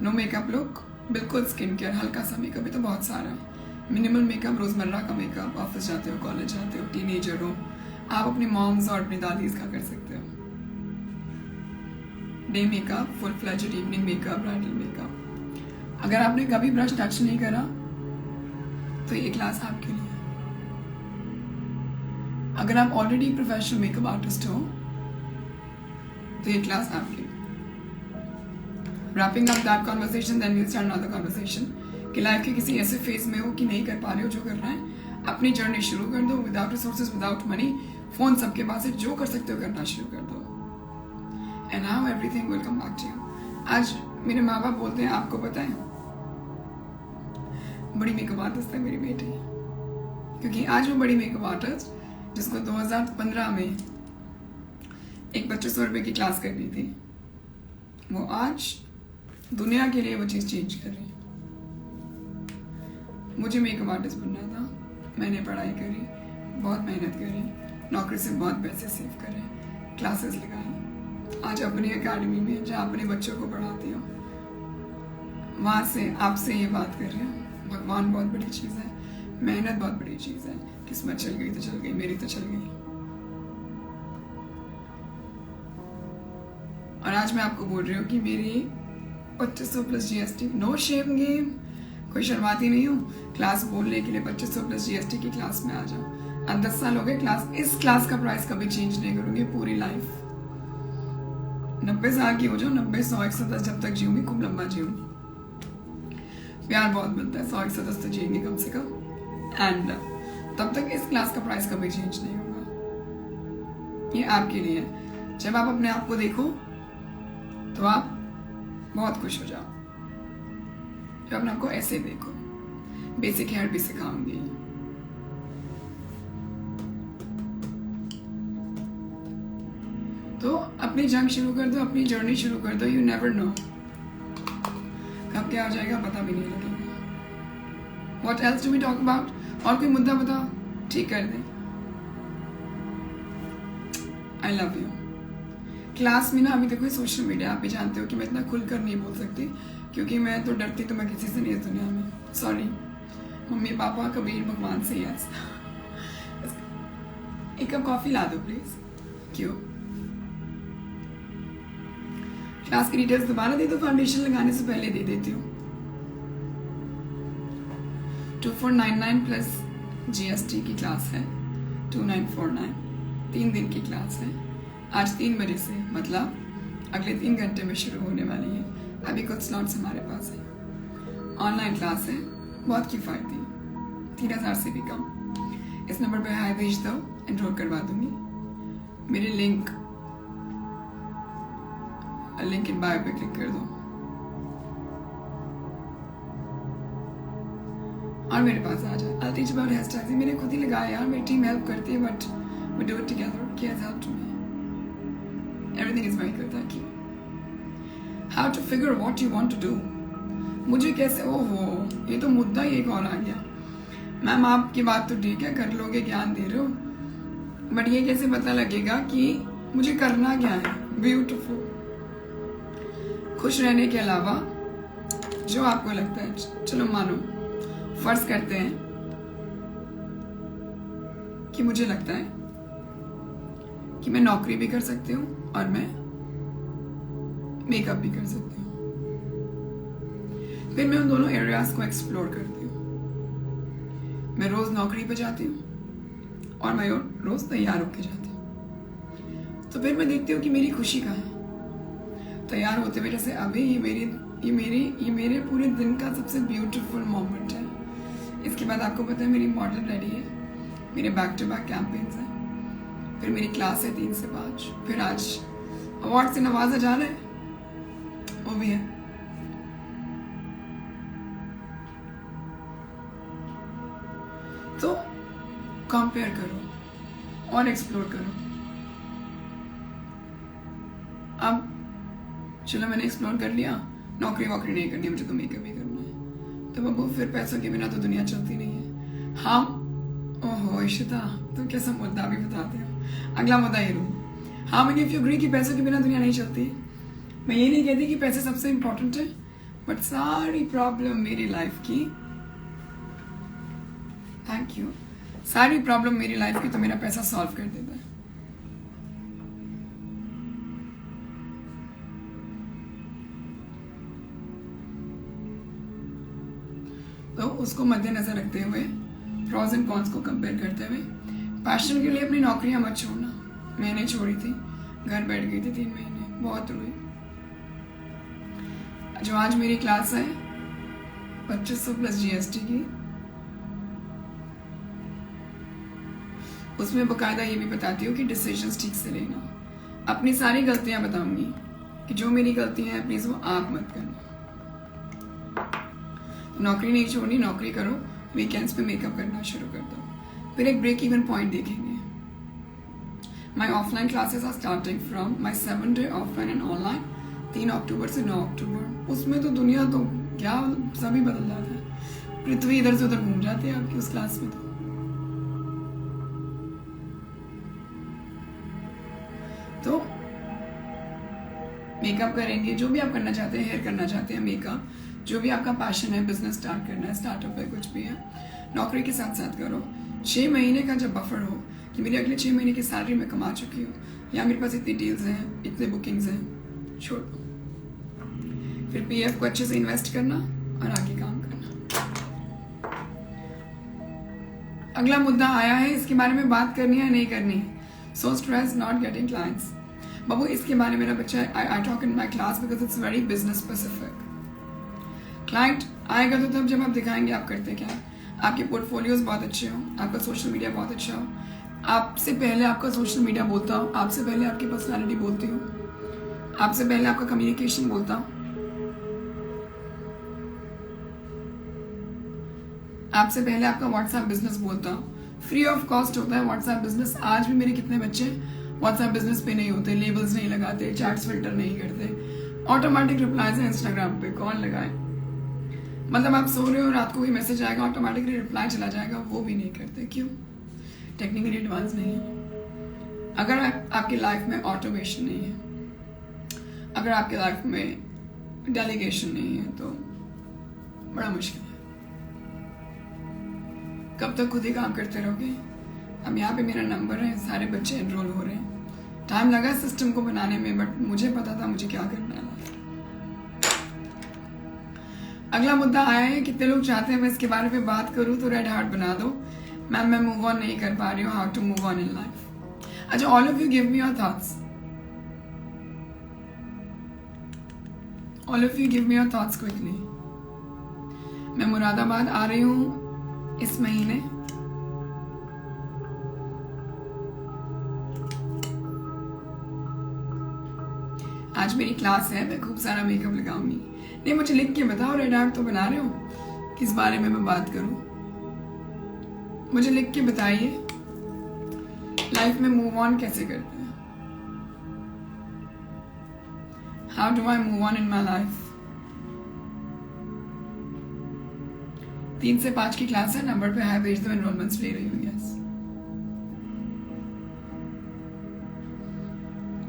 नो मेकअप लुक, बिल्कुल स्किन केयर, हल्का सा मेकअप, भी तो बहुत सारा है। मिनिमल मेकअप, रोजमर्रा का मेकअप, ऑफिस जाते हो, कॉलेज जाते हो, टीनेजर हो, आप अपनी मॉम्स और अपनी दादीज का कर सकते हो। Day makeup, full fledged evening makeup, bridal makeup. अगर आपने कभी ब्रश टच नहीं करा तो ये क्लास आपके लिए। अगर आप ऑलरेडी प्रोफेशनल मेकअप आर्टिस्ट हो तो ये क्लास आपके लिए। Wrapping up that conversation, then we'll start another conversation कि लाइफ के किसी ऐसे फेज में हो कि नहीं कर पा रहे हो जो करना है, अपनी जर्नी शुरू कर दो। Without resources, without money, phone सबके पास है, जो कर सकते हो करना शुरू कर दो, and now everything will come back to you. आज मेरे माँ बाप बोलते हैं, आपको पता है बड़ी मेकअप आर्टिस्ट है मेरी बेटी, क्योंकि आज वो बड़ी मेकअप आर्टिस्ट जिसको 2015 में एक 2500 रुपये की क्लास करनी थी, वो आज दुनिया के लिए वो चीज़ चेंज कर रही है। मुझे मेकअप आर्टिस्ट बनना था, मैंने पढ़ाई करी, बहुत मेहनत करी, नौकरी से बहुत पैसे सेव करे, क्लासेस लगाई, आज अपनी एकेडमी में जहाँ अपने बच्चों को पढ़ाती हूँ, वहाँ से आपसे ये बात कर रही हूँ। भगवान बहुत बड़ी चीज़ है, मेहनत बहुत बड़ी चीज़ है, किस्मत चल गई तो चल गई, मेरी तो चल गई। और आज मैं आपको बोल रही हूँ कि मेरी 2500 plus GST, no shame game, कोई शर्माती नहीं हूँ। क्लास बोलने के लिए 2500 प्लस GST की क्लास में आ जाओ। अब 10 साल हो गए क्लास, इस क्लास का प्राइस कभी चेंज नहीं करूंगी पूरी लाइफ। 90 साल की हो जाओ, 90, 100, 110 जब तक जीऊंगी, खूब लंबा जीऊंगी। प्यार बहुत मिलता है, 100-110 तो जिएंगे कम से कम। एंड तब तक इस क्लास का प्राइस कभी चेंज नहीं होगा। ये आपके लिए है। जब आप अपने आप को देखो तो आप बहुत खुश हो जाओ। जब अपने आप को ऐसे देखो, बेसिक हेयर भी सिखाऊंगी। तो अपनी जंग शुरू कर दो, अपनी जर्नी शुरू कर दो। यू नेवर नो कब क्या हो जाएगा, पता भी नहीं लगेगा। What else do we talk about? और कोई मुद्दा बताओ, ठीक कर दे। I love you। क्लास में ना अभी देखो सोशल मीडिया, आप भी जानते हो कि मैं इतना खुलकर नहीं बोल सकती क्योंकि मैं तो डरती तो मैं किसी से नहीं इस दुनिया में। सॉरी मम्मी पापा कबीर भगवान से। यस एक कप कॉफी ला दो प्लीज। क्यों? क्लास की डिटेल्स दोबारा दे दो, फाउंडेशन लगाने से पहले दे देती हूँ। 2499 प्लस GST की क्लास है 2949। 3 दिन की क्लास है। आज 3 बजे से, मतलब अगले 3 घंटे में शुरू होने वाली है। अभी कुछ स्लॉट्स हमारे पास है। ऑनलाइन क्लास है, बहुत किफायती, 3000 से भी कम। इस नंबर पे हाई भेज दो, एनरोल करवा दूंगी। मेरे लिंक इन बायो पे क्लिक कर दो और मेरे पास आ जाओ। I'll teach about hairstyles। मैंने खुद ही लगाया यार, मेरी टीम हेल्प करती है but we do it together। He has helped me। Everything is very good, thank you। How to figure what you want to do। मुझे कैसे, ओहो ये तो मुद्दा ही एक और आ गया। मैम आपकी बात तो ठीक है, कर लोगे, ज्ञान दे रहे हो, बट ये कैसे पता लगेगा कि मुझे करना क्या है। ब्यूटीफुल। खुश रहने के अलावा जो आपको लगता है, चलो मानो फर्ज करते हैं कि मुझे लगता है कि मैं नौकरी भी कर सकती हूँ और मैं मेकअप भी कर सकती हूँ। फिर मैं उन दोनों एरियाज को एक्सप्लोर करती हूँ। मैं रोज नौकरी पे जाती हूँ और मैं रोज तैयार होके जाती हूँ। तो फिर मैं देखती हूँ कि मेरी खुशी कहाँ है। तैयार होते हुए जैसे अभी ये मेरे पूरे दिन का सबसे ब्यूटीफुल मोमेंट है। इसके बाद आपको पता है मेरी मॉडल रेडी है, मेरे बैक टू बैक कैंपेन्स हैं, फिर मेरी क्लास है 3 से 5, फिर आज अवार्ड से नवाजा जा रहा है, वो भी है। तो कंपेयर करो और एक्सप्लोर करो। अब चलो मैंने एक्सप्लोर कर लिया, नौकरी वोकरी नहीं करनी मुझे, तो मेकअप ही करना है। तो बब्बू फिर पैसों के बिना तो दुनिया चलती नहीं है। हाँ ओहो इशिता तुम कैसा मुद्दा भी बताते हो। अगला मुद्दा ये लूँ। हाँ मैंने इफ यू एग्री कि पैसों के बिना दुनिया नहीं चलती। मैं ये नहीं कहती कि पैसे सबसे इंपॉर्टेंट है, बट सारी प्रॉब्लम मेरी लाइफ की, थैंक यू, सारी प्रॉब्लम मेरी लाइफ की तो मेरा पैसा सॉल्व कर देता है। तो उसको मद्देनजर रखते हुए, प्रॉज एंड कॉन्स को कंपेयर करते हुए, पैशन के लिए अपनी नौकरियां मत छोड़ना। मैंने छोड़ी थी, घर बैठ गई थी 3 महीने, बहुत रोई। जो आज मेरी क्लास है 2500 प्लस GST की, उसमें बकायदा ये भी बताती हूँ कि डिसीजंस ठीक से लेना। अपनी सारी गलतियां बताऊंगी कि जो मेरी गलतियां हैं प्लीज वो आप मत करना। नौकरी नहीं छोड़नी, नौकरी करो, वीकेंड्स पे मेकअप करना शुरू कर दो। फिर एक ब्रेक इवन पॉइंट देखेंगे। My offline classes are starting from my 7-day offline and online 3 अक्टूबर से 9 अक्टूबर। उसमें तो दुनिया तो क्या सभी बदल जाता है, पृथ्वी इधर से उधर घूम जाती है आपकी उस क्लास में। तो मेकअप करेंगे, जो भी आप करना चाहते हैं, हेयर करना चाहते हैं, मेकअप, जो भी आपका पैशन है, बिजनेस स्टार्ट करना है, स्टार्टअप है, कुछ भी है, नौकरी के साथ साथ करो। 6 महीने का जब बफर हो कि मेरे अगले 6 महीने की सैलरी मैं कमा चुकी हूँ या मेरे पास इतनी डील्स हैं, इतने बुकिंग्स हैं, छोड़ दो। फिर PF को अच्छे से इन्वेस्ट करना और आगे काम करना। अगला मुद्दा आया है, इसके बारे में बात करनी है नहीं करनी। So stress not getting clients. बाबू इसके बारे में मेरा बच्चा, I talk in my class because it's very business specific. Client आएगा तो तब जब आप दिखाएंगे आप करते क्या, आपके पोर्टफोलियोज बहुत अच्छे हो, आपका सोशल मीडिया बहुत अच्छा हो, आपसे पहले आपका सोशल मीडिया बोलता हो, आपसे पहले आपकी पर्सनालिटी बोलती हो, आपसे पहले आपका कम्युनिकेशन बोलता हो, आपसे पहले आपका व्हाट्सएप बिजनेस बोलता हो। फ्री ऑफ कॉस्ट होता है व्हाट्सएप बिजनेस। आज भी मेरे कितने बच्चे व्हाट्सएप बिजनेस पे नहीं होते, लेबल्स नहीं लगाते, चार्ट्स फिल्टर नहीं करते, ऑटोमेटिक रिप्लाईज है इंस्टाग्राम पे, कौन लगाए? मतलब आप सो रहे हो, रात को कोई मैसेज आएगा, ऑटोमेटिकली रिप्लाई चला जाएगा, वो भी नहीं करते। क्यों? टेक्निकली एडवांस नहीं है। अगर आपकी लाइफ में ऑटोमेशन नहीं है, अगर आपकी लाइफ में डेलीगेशन नहीं है, तो बड़ा मुश्किल है। कब तक खुद ही काम करते रहोगे? अब यहाँ पे मेरा नंबर है, सारे बच्चे एनरोल हो रहे हैं। टाइम लगा सिस्टम को बनाने में, बट मुझे पता था मुझे क्या करना है। अगला मुद्दा आया है, कितने लोग चाहते हैं मैं इसके बारे में बात करूं, तो रेड हार्ट बना दो। मैम मैं मूव ऑन नहीं कर पा रही हूँ, how to move on in life. अच्छा, all of you give me your thoughts, all of you give me your thoughts quickly. मैं मुरादाबाद आ रही हूँ इस महीने। आज मेरी क्लास है, मैं खूब सारा मेकअप लगाऊंगी। नहीं, मुझे लिख के बताओ, रेड हार्ट तो बना रहे हो, किस बारे में मैं बात करूं? मुझे लिख के बताइए, लाइफ में मूव ऑन कैसे करते हैं? How do I move on in my life? 3 से 5 की क्लास है, नंबर पे है, भेज दो, एनरोलमेंट्स ले रही हूँ। Yes,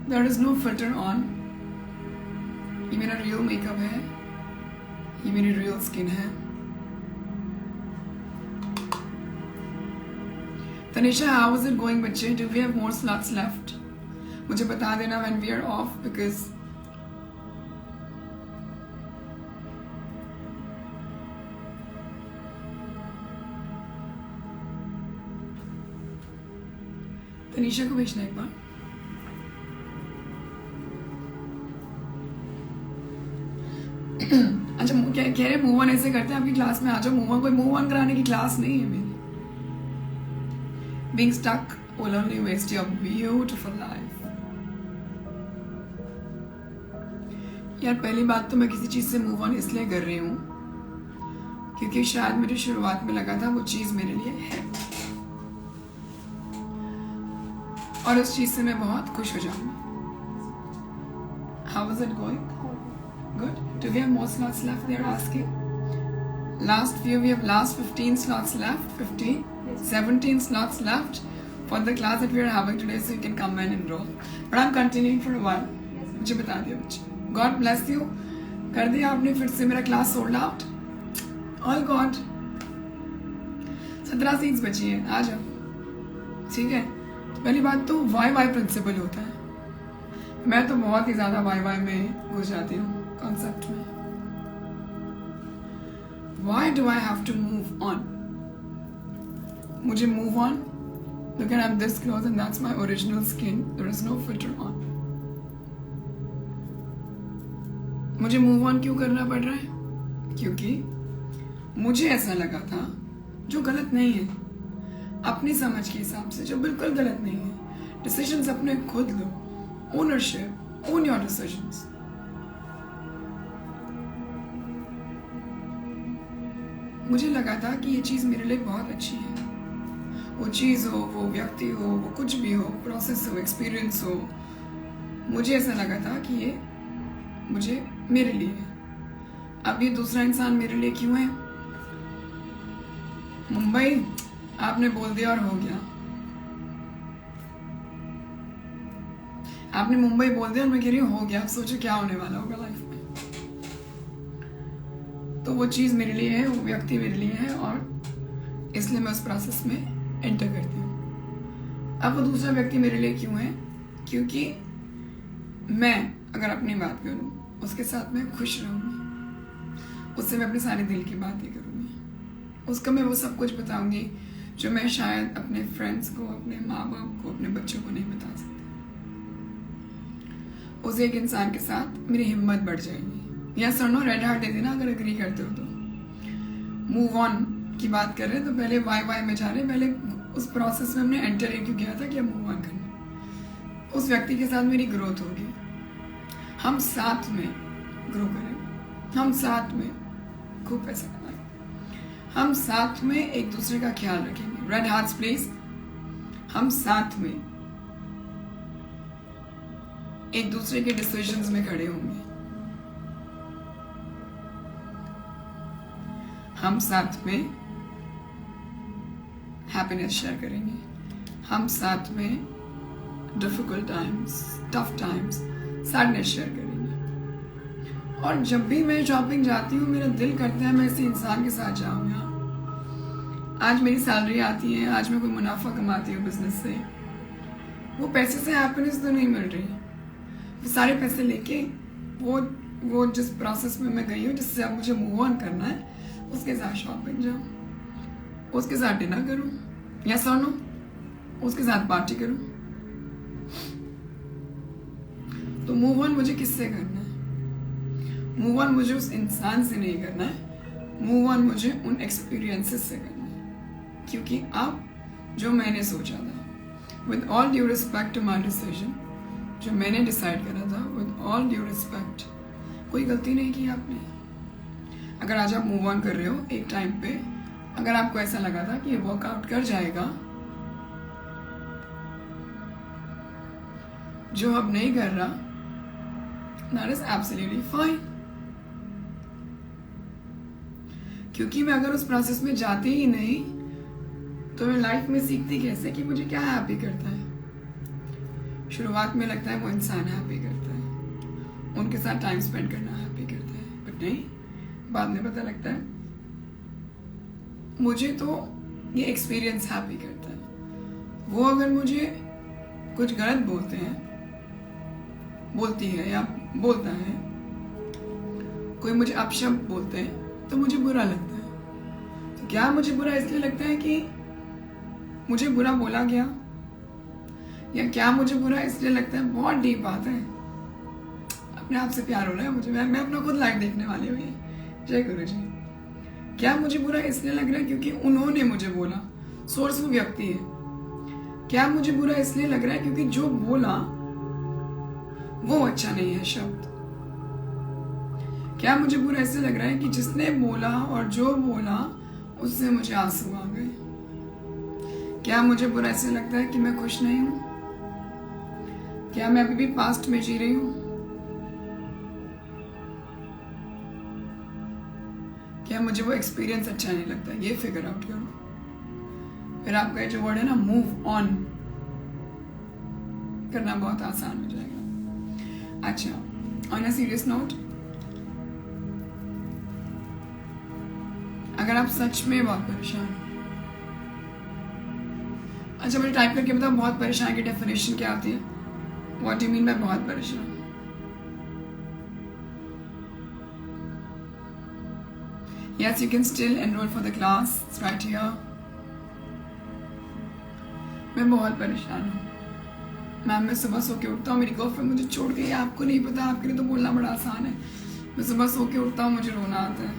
there is no filter on. ये मेरा रियल मेकअप है, ये मेरी रियल स्किन है। Tanisha, how is it going बच्चे? Do we have more slots left? मुझे बता देना when we are off, because Tanisha को भेजना एक बार। अच्छा, कह रहे मूव ऑन ऐसे करते हैं, आपकी क्लास में आ जाओ। मूव ऑन, कोई मूव ऑन कराने की क्लास नहीं है मेरी। Being stuck will only waste your beautiful life. यार, पहली बात तो मैं किसी चीज से मूव ऑन इसलिए कर रही हूँ क्योंकि शायद मेरी शुरुआत में लगा था वो चीज मेरे लिए है, और उस चीज से मैं बहुत खुश हो जाऊंगी। How is it going? Good. Do we have more slots left? They are asking. We have last 15 slots left. 15, 17 slots left for the class that we are having today, so you can come and enroll. But I'm continuing for a while. मुझे बता दिया बच्चे। God bless you. कर दिया आपने फिर से मेरा class sold out. All God. 17 seats बची हैं, आ जाओ। ठीक है, पहली बात तो वाई प्रिंसिपल होता है। मैं तो बहुत ही ज्यादा वाई में घुस जाती हूँ कॉन्सेप्ट में। Why do I have to move on? मुझे move on? Look at, I'm this close and that's my original skin. There is no filter on. मुझे move on क्यों करना पड़ रहा है? क्योंकि मुझे ऐसा लगा था, जो गलत नहीं है, अपनी समझ के हिसाब से, जो बिल्कुल गलत नहीं है। डिसीजंस अपने खुद लो, ओनरशिप, ओन योर डिसीजंस। मुझे लगा था कि ये चीज़ मेरे लिए बहुत अच्छी है। वो चीज़ हो, वो व्यक्ति हो, वो कुछ भी हो, प्रोसेस हो, एक्सपीरियंस हो, मुझे ऐसा लगा था कि ये मुझे मेरे लिए है। अब ये दूसरा इंसान मेरे लिए क्यों है? मुंबई आपने बोल दिया और हो गया। आपने मुंबई बोल दिया और मैं कह रही हूँ हो गया। अब सोचो क्या होने वाला होगा लाइफ में। तो वो चीज़ मेरे लिए है, वो व्यक्ति मेरे लिए है, और इसलिए मैं उस प्रोसेस में एंटर करती हूँ। अब वो दूसरा व्यक्ति मेरे लिए क्यों है? क्योंकि मैं अगर अपनी बात करूँ, उसके साथ मैं खुश रहूँगी, उससे मैं अपने सारे दिल की बातें करूँगी, उसको मैं वो सब कुछ बताऊँगी जो मैं शायद अपने फ्रेंड्स को, अपने माँ बाप को, अपने बच्चों को नहीं बता सकती। उस एक इंसान के साथ मेरी हिम्मत बढ़ जाएगी, यस और नो रेड हार्ट दे देना अगर एग्री करते हो तो। मूव ऑन की बात कर रहे हैं तो पहले वाई में जा रहे हैं, पहले उस प्रोसेस में हमने एंटर क्यों किया था कि अब मूव ऑन करना। उस व्यक्ति के साथ मेरी ग्रोथ होगी, हम साथ में ग्रो करेंगे, हम साथ में खूब पैसा कमाएंगे, हम साथ में एक दूसरे का ख्याल रखेंगे। Red hearts please. हम साथ में एक दूसरे के डिसीजंस में खड़े होंगे, हम साथ में हैप्पीनेस शेयर करेंगे, हम साथ में difficult times, tough times, sadness share करेंगे। और जब भी मैं शॉपिंग जाती हूँ मेरा दिल करता है मैं ऐसे इंसान के साथ जाऊँ। यहाँ आज मेरी सैलरी आती है, आज मैं कोई मुनाफा कमाती हूँ बिजनेस से, वो पैसे से हैप्पीनेस तो नहीं मिल रही। वो सारे पैसे लेके वो जिस प्रोसेस में मैं गई हूँ जिससे अब मुझे मूव ऑन करना है उसके साथ शॉपिंग जाऊँ, उसके साथ डिनर करूँ, यस और नो, उसके साथ पार्टी करूँ। तो मूव ऑन मुझे किससे करना है? मूव ऑन मुझे उस इंसान से नहीं करना है, मूव ऑन मुझे उन एक्सपीरियंसेस से करना है। क्योंकि अब जो मैंने सोचा था, with all due respect to my decision, जो मैंने डिसाइड करा था, विद ऑल ड्यू रिस्पेक्ट, कोई गलती नहीं की आपने। अगर आज आप मूव ऑन कर रहे हो एक टाइम पे, अगर आपको ऐसा लगा था कि ये वर्कआउट कर जाएगा, जो अब नहीं कर रहा, दैट इज एब्सोल्युटली फाइन। क्योंकि मैं अगर उस प्रोसेस में जाती ही नहीं तो मैं लाइफ में सीखती कैसे कि मुझे क्या हैप्पी करता है। शुरुआत में लगता है वो इंसान हैप्पी करता है, उनके साथ टाइम स्पेंड करना हैप्पी करता है, बट नहीं, बाद में पता लगता है मुझे तो ये एक्सपीरियंस हैप्पी करता है। वो अगर मुझे कुछ गलत बोलती है या बोलता है, कोई मुझे अपशब्द बोलते हैं तो मुझे बुरा लगता है। तो क्या मुझे बुरा इसलिए लगता है कि मुझे बुरा बोला गया, या क्या मुझे बुरा इसलिए लगता है, बहुत डीप बात है, अपने आप से प्यार हो रहा है मुझे, मैं अपना खुद लाइफ देखने वाली हूँ। जय गुरु जी। क्या मुझे बुरा इसलिए लग रहा है क्योंकि उन्होंने मुझे बोला, सोर्स वो व्यक्ति है। क्या मुझे बुरा इसलिए लग रहा है क्योंकि जो बोला वो अच्छा नहीं है शब्द। क्या मुझे बुरा इसलिए लग रहा है कि जिसने बोला और जो बोला उससे मुझे आंसू आ गए। क्या मुझे बुरा इसलिए लगता है कि मैं खुश नहीं हूं? क्या मैं अभी भी पास्ट में जी रही हूं? क्या मुझे वो एक्सपीरियंस अच्छा नहीं लगता? ये फिगर आउट करो, फिर आपका जो वर्ड है ना मूव ऑन करना बहुत आसान हो जाएगा। अच्छा, ऑन अ सीरियस नोट, अगर आप सच में बहुत परेशान, अच्छा मुझे टाइप करके बताओ बहुत परेशान की डेफिनेशन क्या आती है? व्हाट डू मीन बाय बहुत परेशान? Yes, you can still enroll for the class. It's right here. मैं बहुत परेशान हूँ मैम। मैं सुबह सो के उठता हूँ, मेरी गर्लफ्रेंड मुझे छोड़ गई है। आपको नहीं पता, आपके लिए तो बोलना बड़ा आसान है। मैं सुबह सो के उठता हूँ, मुझे रोना आता है।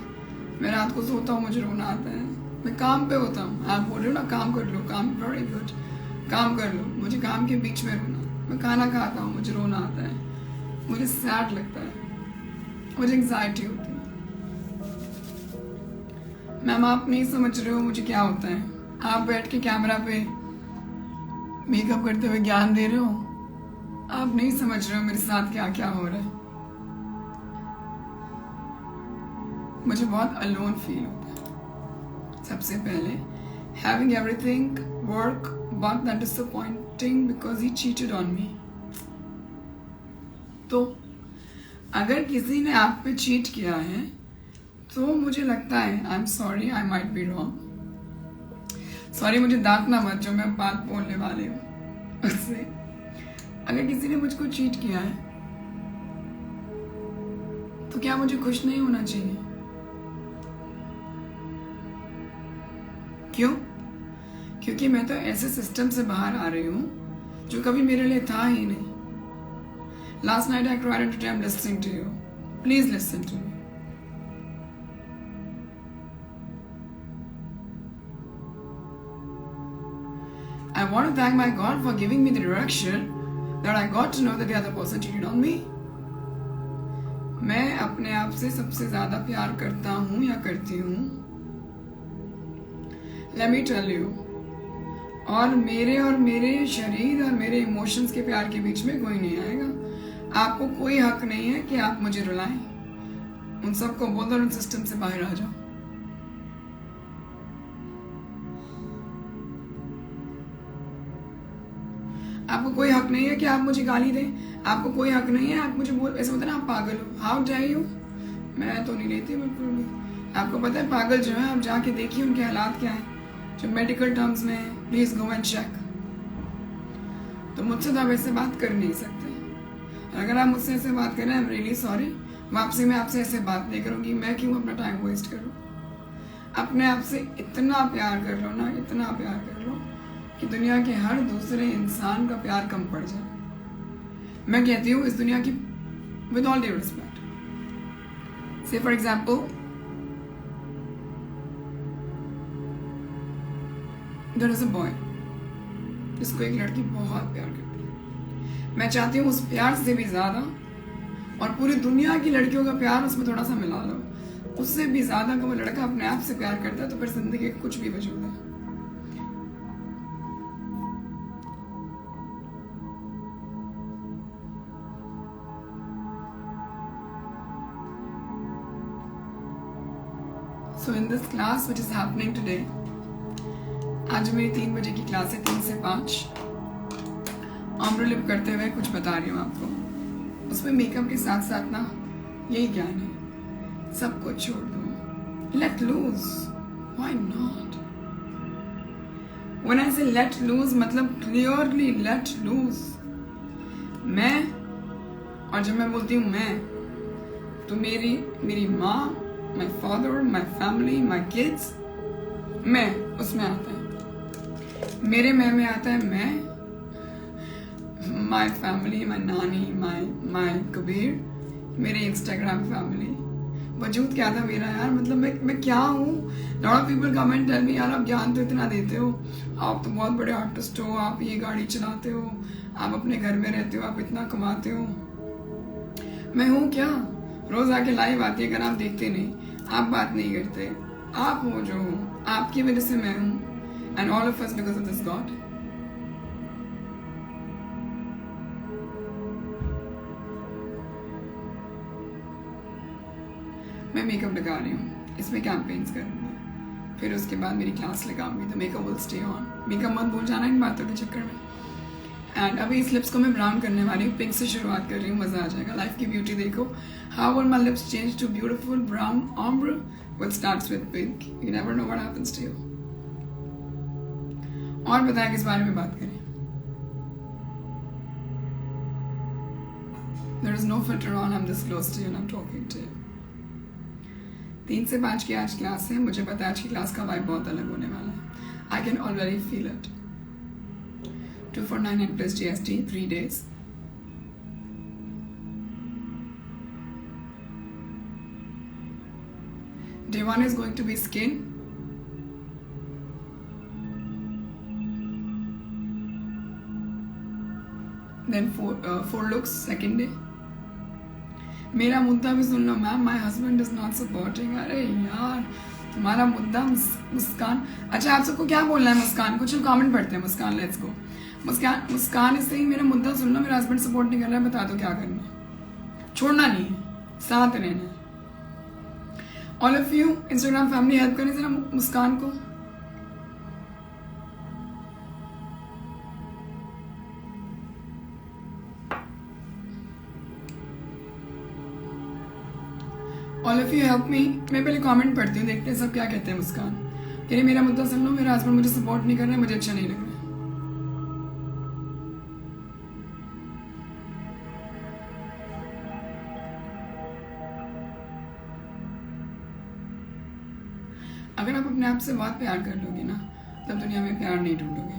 मैं रात को सोता हूँ, मुझे रोना आता है। मैं काम पे होता हूँ, आप बोल रहे हो ना काम कर लो, काम वेरी गुड, काम कर लो, मुझे काम के बीच में रोना। मैं खाना खाता हूँ, मुझे रोना आता है, मुझे सैड लगता है, मुझे एंग्जाइटी होती है। मैम आप नहीं समझ रहे हो मुझे क्या होता है। आप बैठ के कैमरा पे मेकअप करते हुए ज्ञान दे रहे हो, आप नहीं समझ रहे हो मेरे साथ क्या क्या हो रहा है। मुझे बहुत अलोन फील होता है। सबसे पहले having everything work but that disappointing because he cheated on me. तो अगर किसी ने आप पे चीट किया है तो मुझे लगता है I am sorry, I might be wrong. Sorry मुझे डांटना मत, जो मैं बात बोलने वाली हूँ उससे। अगर किसी ने मुझको चीट किया है तो क्या मुझे खुश नहीं होना चाहिए? क्यों? क्योंकि मैं तो ऐसे सिस्टम से बाहर आ रही हूँ जो कभी मेरे लिए था ही नहीं। Last night I cried and today I am listening to you, please listen to me. want to thank my God for giving me the direction that I got to know that the other person cheated on me. मैं अपने आप से सबसे ज्यादा प्यार करता हूँ या करती हूँ. Let me tell you. और मेरे शरीर और मेरे इमोशंस के प्यार के बीच में कोई नहीं आएगा. आपको कोई हक नहीं है कि आप मुझे रुलाएं. उन सबको बोल दो उन सिस्टम से बाहर आ जाओ. आपको कोई हक नहीं है कि आप मुझे गाली दें. आपको कोई हक नहीं है आप मुझे बोल ऐसे बोलते ना आप पागल हो. How dare you. मैं तो नहीं लेती बिल्कुल भी. आपको पता है पागल जो है आप जाके देखिए उनके हालात क्या है जो मेडिकल टर्म्स में. Please go and check. तो मुझसे तो आप ऐसे बात कर नहीं सकते. अगर आप मुझसे ऐसे बात करें आई एम रियली सॉरी. वापसी मैं आपसे ऐसे बात नहीं करूंगी. मैं क्यों अपना टाइम वेस्ट करूं. अपने आप से इतना प्यार कर लो ना, इतना प्यार कर लो कि दुनिया के हर दूसरे इंसान का प्यार कम पड़ जाए. मैं कहती हूँ इस दुनिया की with all due respect. Say for example there is a boy जिसको एक लड़की बहुत प्यार करती है. मैं चाहती हूँ उस प्यार से भी ज्यादा और पूरी दुनिया की लड़कियों का प्यार उसमें थोड़ा सा मिला लो. उससे भी ज्यादा का वो लड़का अपने आप से प्यार करता है तो फिर जिंदगी का कुछ भी वजूद है. So in this class which is happening today, आज मेरी 3 बजे की क्लास है. 3 से 5 ऑम्ब्रो करते हुए कुछ बता रही हूँ आपको. उसमें मेकअप के साथ साथ ना यही ज्ञान है. सब कुछ छोड़ दो. Let loose. Why not. When I say let loose मतलब क्लियरली लेट लूज. मैं और जब मैं बोलती हूँ मैं तो मेरी माँ, my father, my family, my kids, मैं उसमें आता है. मेरे मैं में आता है मैं, माई फैमिली, माई नानी, माई कबीर, मेरे इंस्टाग्राम फैमिली. वजूद क्या था मेरा यार. मतलब मैं क्या हूँ. Lot of people come and tell me यार आप ज्ञान तो इतना देते हो. आप तो बहुत बड़े आर्टिस्ट हो. आप ये गाड़ी चलाते हो. आप अपने घर में रहते हो. आप इतना कमाते हो. मैं हूँ क्या. रोज आके लाइव आती है. अगर आप देखते नहीं, आप बात नहीं करते. आप हो जो हो. आपकी वजह से मैं हूँ. And all of us because of this God. मैं मेकअप लगा रही हूँ. इसमें कैंपेन्स करूँगी. फिर उसके बाद मेरी क्लास लगाऊंगी. तो makeup will stay on. Makeup मत भूल जाना इन बातों के चक्कर में. एंड अभी इस लिप्स को मैं ब्राउन करने वाली हूँ. पिंक से शुरुआत कर रही हूँ. मजा आ जाएगा. लाइफ की ब्यूटी देखो. How will my lips change to beautiful brown ombre which starts with pink. You never know what happens to you. और बताएं किस बारे में बात करें. There is no filter on. I'm this close to you and I'm talking to you. 3 से 5 की आज क्लास है. मुझे पता है आज की क्लास का वाइब बहुत अलग होने वाला है. I can already feel it. 2499 plus GST 3 days. Day 1 is going to be skin. Then four looks second day. मेरा मुद्दा भी सुन लो ma'am. My husband is not supporting. अरे यार तुम्हारा मुद्दा मुस्कान. अच्छा आप सबको क्या बोलना है मुस्कान को. चलो कमेंट पढ़ते हैं. मुस्कान लेट्स गो. मुस्कान इससे ही मेरा मुद्दा सुन लो. मेरा हस्बैंड सपोर्ट नहीं कर रहा है. बता दो क्या करना है. छोड़ना नहीं है. साथ रहना है. All of you Instagram family help करें जरा मुस्कान को. All of you help me. मैं पहले कमेंट पढ़ती हूँ. देखते हैं सब क्या कहते हैं. मुस्कान कह रही मेरा मुद्दा सुन लो. मेरा हस्बैंड मुझे सपोर्ट नहीं कर रहा है. मुझे अच्छा नहीं लग रहा. अगर आप अपने आप से बहुत प्यार कर लोगे ना तब दुनिया में प्यार नहीं ढूंढोगे.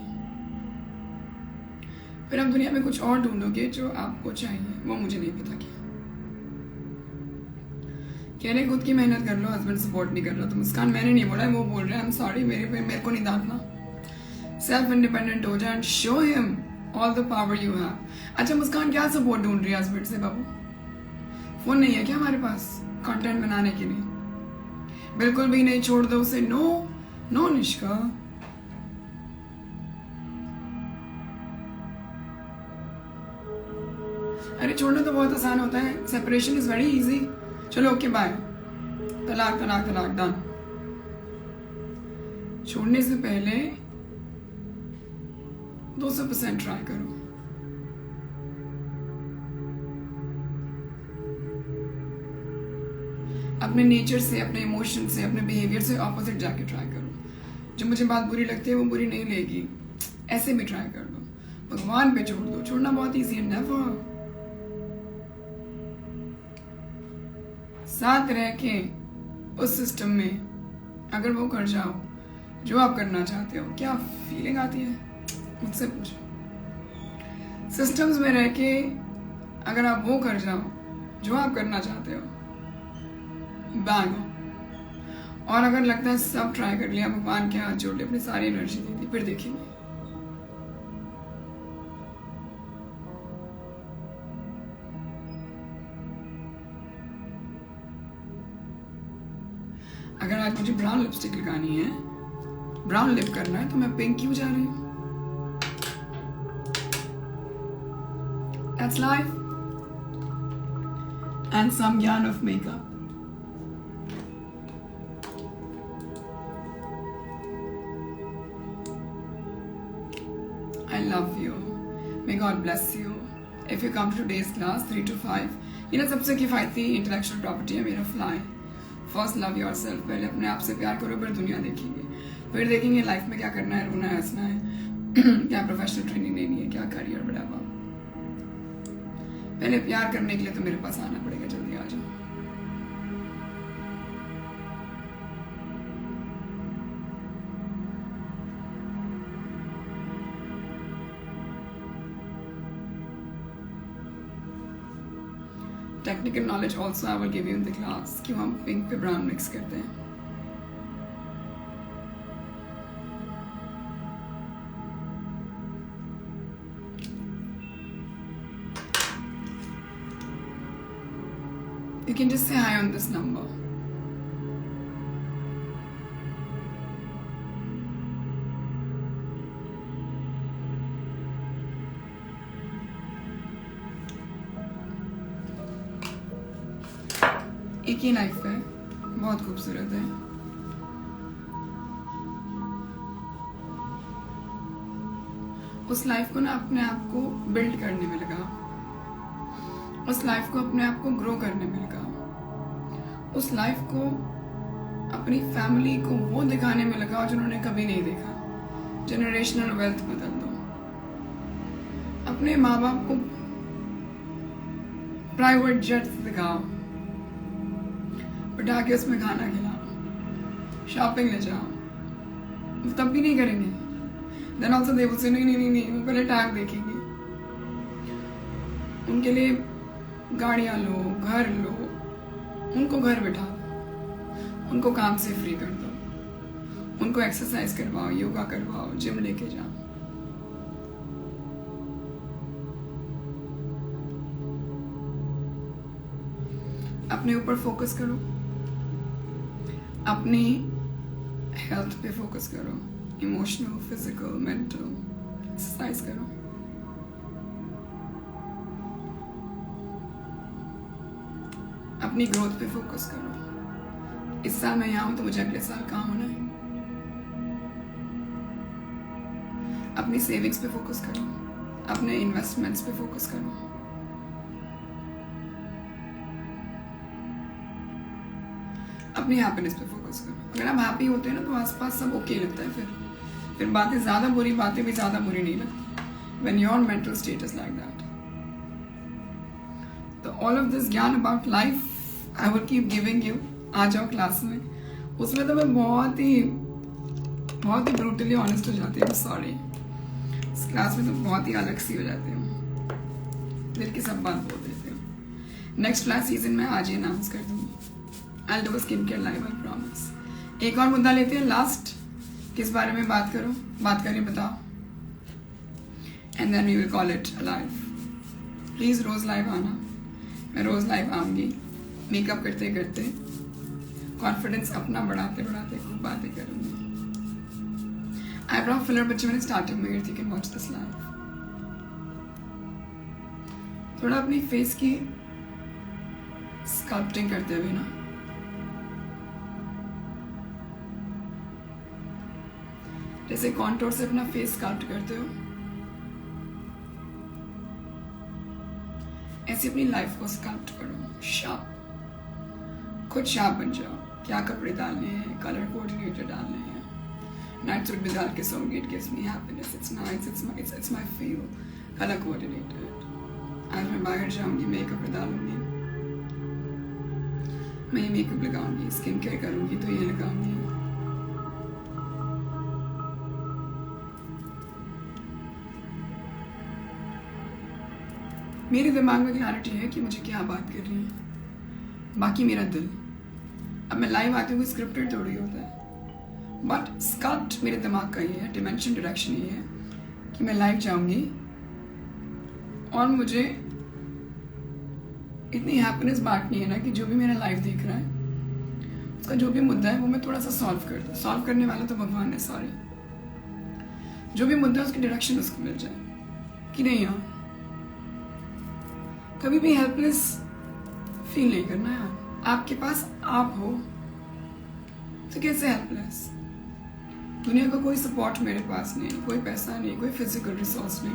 फिर आप दुनिया में कुछ और ढूंढोगे जो आपको चाहिए. वो मुझे नहीं पता क्या. कह रहे खुद की मेहनत कर लो. हस्बैंड सपोर्ट नहीं कर रहा. तो मुस्कान मैंने नहीं बोला है. वो बोल रहे हैं. I am sorry. मेरे को नहीं डांटना. सेल्फ इंडिपेंडेंट हो जाए and show him all the power you have. अच्छा मुस्कान, क्या सपोर्ट ढूंढ रही है हस्बैंड से? बाबू फोन नहीं है क्या हमारे पास कंटेंट बनाने के लिए? बिल्कुल भी नहीं, छोड़ दो उसे। नो नो निष्का, अरे छोड़ना तो बहुत आसान होता है, सेपरेशन इज वेरी इजी। चलो ओके बाय, तलाक तलाक तलाक डन। छोड़ने से पहले 200% ट्राई करो। अपने नेचर से, अपने इमोशन से, अपने बिहेवियर से ऑपोजिट जाके ट्राई करो। जो मुझे बात बुरी लगती है वो बुरी नहीं लेगी, ऐसे भी ट्राई कर दो, भगवान पे छोड़ दो। छोड़ना बहुत इजी है। नेवर साथ रह के उस सिस्टम में अगर वो कर जाओ जो आप करना चाहते हो, क्या फीलिंग आती है मुझसे पूछो। सिस्टम्स में रह के अगर आप वो कर जाओ जो आप करना चाहते हो, बैंग। और अगर लगता है सब ट्राई कर लिया, भगवान के हाथ जोड़ ले, अपनी सारी एनर्जी दे दी, फिर देखेंगे। अगर आज मुझे ब्राउन लिपस्टिक लगानी है, ब्राउन लिप करना है, तो मैं पिंक क्यों जा रही हूँ? That's life and some yarn of makeup. I love you. May God bless you. If you come to today's class 3 to 5, ये ना सबसे किफायती इंटेलेक्चुअल प्रॉपर्टी है मेरा फ्लाई। फर्स्ट लव योरसेल्फ, पहले अपने आप से प्यार करो, फिर दुनिया देखेंगे, फिर देखेंगे लाइफ में क्या करना है, रोना है, हंसना है, क्या प्रोफेशनल ट्रेनिंग लेनी है, क्या करियर बढ़ावा। पहले प्यार करने के लिए तो मेरे पास आना पड़ेगा, जल्दी आ जाओ। Technical knowledge also I will give you in the class, क्यों हम पिंक पे ब्राउन मिक्स करते हैं। You can just say hi on this number. एक ही लाइफ है, बहुत खूबसूरत है। उस लाइफ को ना अपने आप को बिल्ड करने में लगा, उस लाइफ को अपने आप को ग्रो करने में लगा, उस लाइफ को अपनी फैमिली को वो दिखाने में लगा जिन्होंने कभी नहीं देखा। जनरेशनल वेल्थ बदल दो, अपने माँ बाप को प्राइवेट जेट्स दिखाओ, बिठा के उसमें खाना खिलाओ, शॉपिंग ले जाओ, तब भी नहीं करेंगे। Then also they will say नहीं नहीं नहीं, वो पहले टैग देखेंगे। उनके लिए गाड़ियां लो, घर लो, उनको घर बिठा दो, उनको काम से फ्री कर दो, उनको एक्सरसाइज करवाओ, योगा करवाओ, जिम लेके जाओ। अपने ऊपर फोकस करो, अपनी हेल्थ पे फोकस करो, इमोशनल, फिजिकल, मेंटल, एक्सरसाइज करो। अपनी ग्रोथ पे फोकस करो। इस साल मैं यहाँ हूं तो मुझे अगले साल कहाँ होना है। अपनी सेविंग्स पे फोकस करो, अपने इन्वेस्टमेंट्स पे फोकस करो। अपनी हैप्पीनेस पे फोकस करो। अगर आप हैप्पी होते हैं ना तो आसपास सब ओके लगता है। फिर बातें ज्यादा बुरी, बातें भी ज्यादा बुरी नहीं लगती। When your mental state is like that. तो ऑल ऑफ दिस ज्ञान about life I will keep giving you. आ जाओ क्लास में। उसमें तो मैं बहुत ही ब्रूटली ऑनेस्ट हो जाती हूँ। सॉरी, इस क्लास में तो बहुत ही अलग सी हो जाती हूँ, दिल की सब बात बोल देती हूँ। नेक्स्ट क्लास सीजन में आज ही अनाउंस कर दूंगी। I'll do a skincare live, I promise. एक और मुद्दा लेते हैं लास्ट किस बारे में बात करो, बात करें बताओ, and then we will call it live. Please रोज लाइव आना, मैं रोज लाइव आऊंगी, मेकअप करते करते, कॉन्फिडेंस अपना बढ़ाते बढ़ाते खूब बातें करूंगी। आईब्रो फिलर बच्चे मैंने स्टार्टिंग में थी, कैन वॉच दिस लाइव। थोड़ा अपनी फेस की स्कल्पटिंग करते हुए ना, जैसे कॉन्टोर से अपना फेस स्कल्प्ट करते हो, ऐसे अपनी लाइफ को स्कल्प्ट करो। शार्प, खुद शार्प बन जाओ। क्या कपड़े डालने हैं, कलर कोऑर्डिनेटर डालने हैं, नाइट सूट भी डाल के सोऊंगी, it gives me happiness, it's nice, it's my feel. Colour coordinated. आज मैं बाहर जाऊंगी, मैं कपड़े डालूंगी, मैं ये मेकअप लगाऊंगी, स्किन केयर करूंगी तो ये लगाऊंगी। मेरे दिमाग में क्लैरिटी है कि मुझे क्या बात करनी है, बाकी मेरा दिल। अब मैं लाइव आती हूँ, स्क्रिप्टेड थोड़ी होता है, बट स्कल्प्ट मेरे दिमाग का ये है, डिमेंशन डायरेक्शन ये है कि मैं लाइव जाऊंगी और मुझे इतनी हैप्पीनेस बांटनी है ना कि जो भी मेरा लाइव देख रहा है उसका जो भी मुद्दा है वो मैं थोड़ा सा सॉल्व कर दूँ। सॉल्व करने वाला तो भगवान है, सॉरी। जो भी मुद्दा है उसकी डायरेक्शन उसको मिल जाए कि नहीं यार, कभी भी हेल्पलेस फील नहीं करना यार। आपके पास आप हो तो कैसे हेल्पलेस? दुनिया का कोई सपोर्ट मेरे पास नहीं, कोई पैसा नहीं, कोई फिजिकल रिसोर्स नहीं,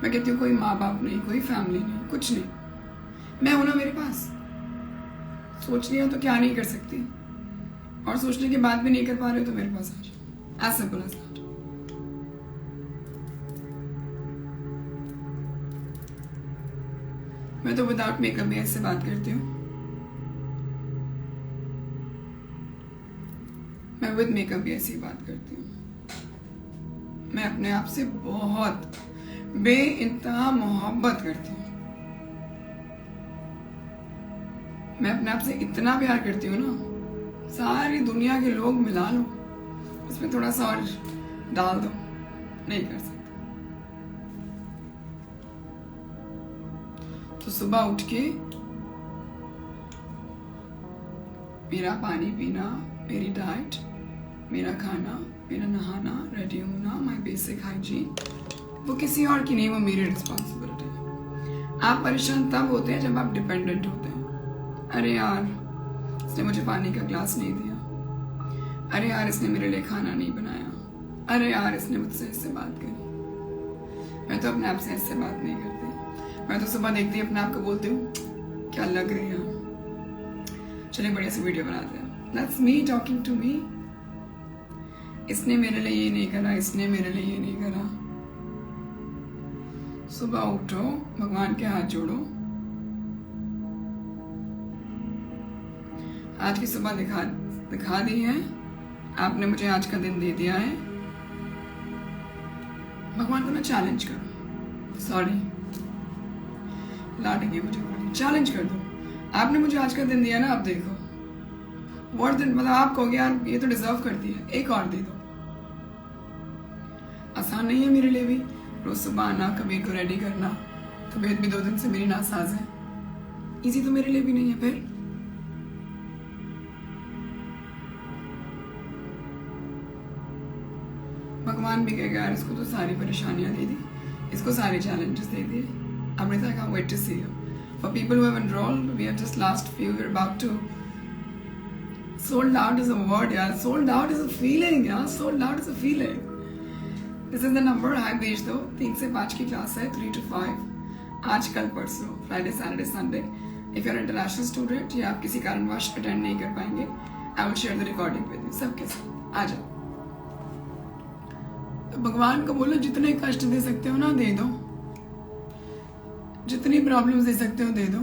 मैं कहती हूँ कोई माँ बाप नहीं, कोई फैमिली नहीं, कुछ नहीं। मैं हूं ना मेरे पास। सोच लिया तो क्या नहीं कर सकती, और सोचने के बाद भी नहीं कर पा रहे हो तो मेरे पास आ जाओ। As simple as that. मैं तो विदाउट मेकअप भी ऐसे बात करती हूँ, मैं विद मेकअप भी ऐसी बात करती हूँ। मैं अपने आप से बहुत बेइंतहा मोहब्बत करती हूँ। मैं अपने आप से इतना प्यार करती हूँ ना, सारी दुनिया के लोग मिला लो, उसमें थोड़ा सा और डाल दो, नहीं कर सकते। तो सुबह उठ के मेरा पानी पीना, मेरी डाइट, मेरा खाना, मेरा नहाना, रेडी होना, माय बेसिक हाइजीन, वो किसी और की नहीं, वो मेरी रिस्पॉन्सिबिलिटी है। आप परेशान तब होते हैं जब आप डिपेंडेंट होते हैं। अरे यार, इसने मुझे पानी का ग्लास नहीं दिया, अरे यार इसने मेरे लिए खाना नहीं बनाया, अरे यार इसने मुझसे इससे बात करी। मैं तो अपने आप से इससे बात नहीं करती। मैं तो सुबह देखती अपने आप को बोलती हूँ क्या लग रही है, चलिए बढ़िया सी वीडियो बनाते हैं। That's me talking to me। इसने मेरे लिए ये नहीं करा, इसने मेरे लिए ये नहीं करा। सुबह उठो, भगवान के हाथ जोड़ो, आज की सुबह दिखा दी है, आपने मुझे आज का दिन दे दिया है। भगवान को ना चैलेंज करो, सॉरी लाडेंगे मुझे, चैलेंज कर दो। आपने मुझे आज का दिन दिया ना, अब देखो वर्थ इट, मतलब आप कहोगे यार ये तो डिजर्व करती है, एक और दे दो। आसान नहीं है मेरे लिए भी, रोज सुबह आना, कबीर को रेडी करना, तबीयत भी 2 दिन से मेरी नासाज है, इजी तो मेरे लिए भी नहीं है। फिर भगवान भी कहेगा यार इसको तो सारी परेशानियां दे दी, इसको सारे चैलेंजेस दे दिए। Amrita, I can't wait to see you. For people who have enrolled, we have just last few, we're about to. Sold out is a word, yeah. Sold out is a feeling, yeah. Sold out is a feeling. This is the number. Hi, भेज दो। 3 से 5 की class है, 3 to 5. आज, कल, परसों, Friday, Saturday, Sunday. If you're an international student या आप किसी कारणवश अटेंड नहीं कर पाएंगे, I will share the recording with you. सबके साथ आ जाओ। तो भगवान को बोलो जितने कष्ट दे सकते हो ना दे दो, जितनी प्रॉब्लम्स दे सकते हो दे दो,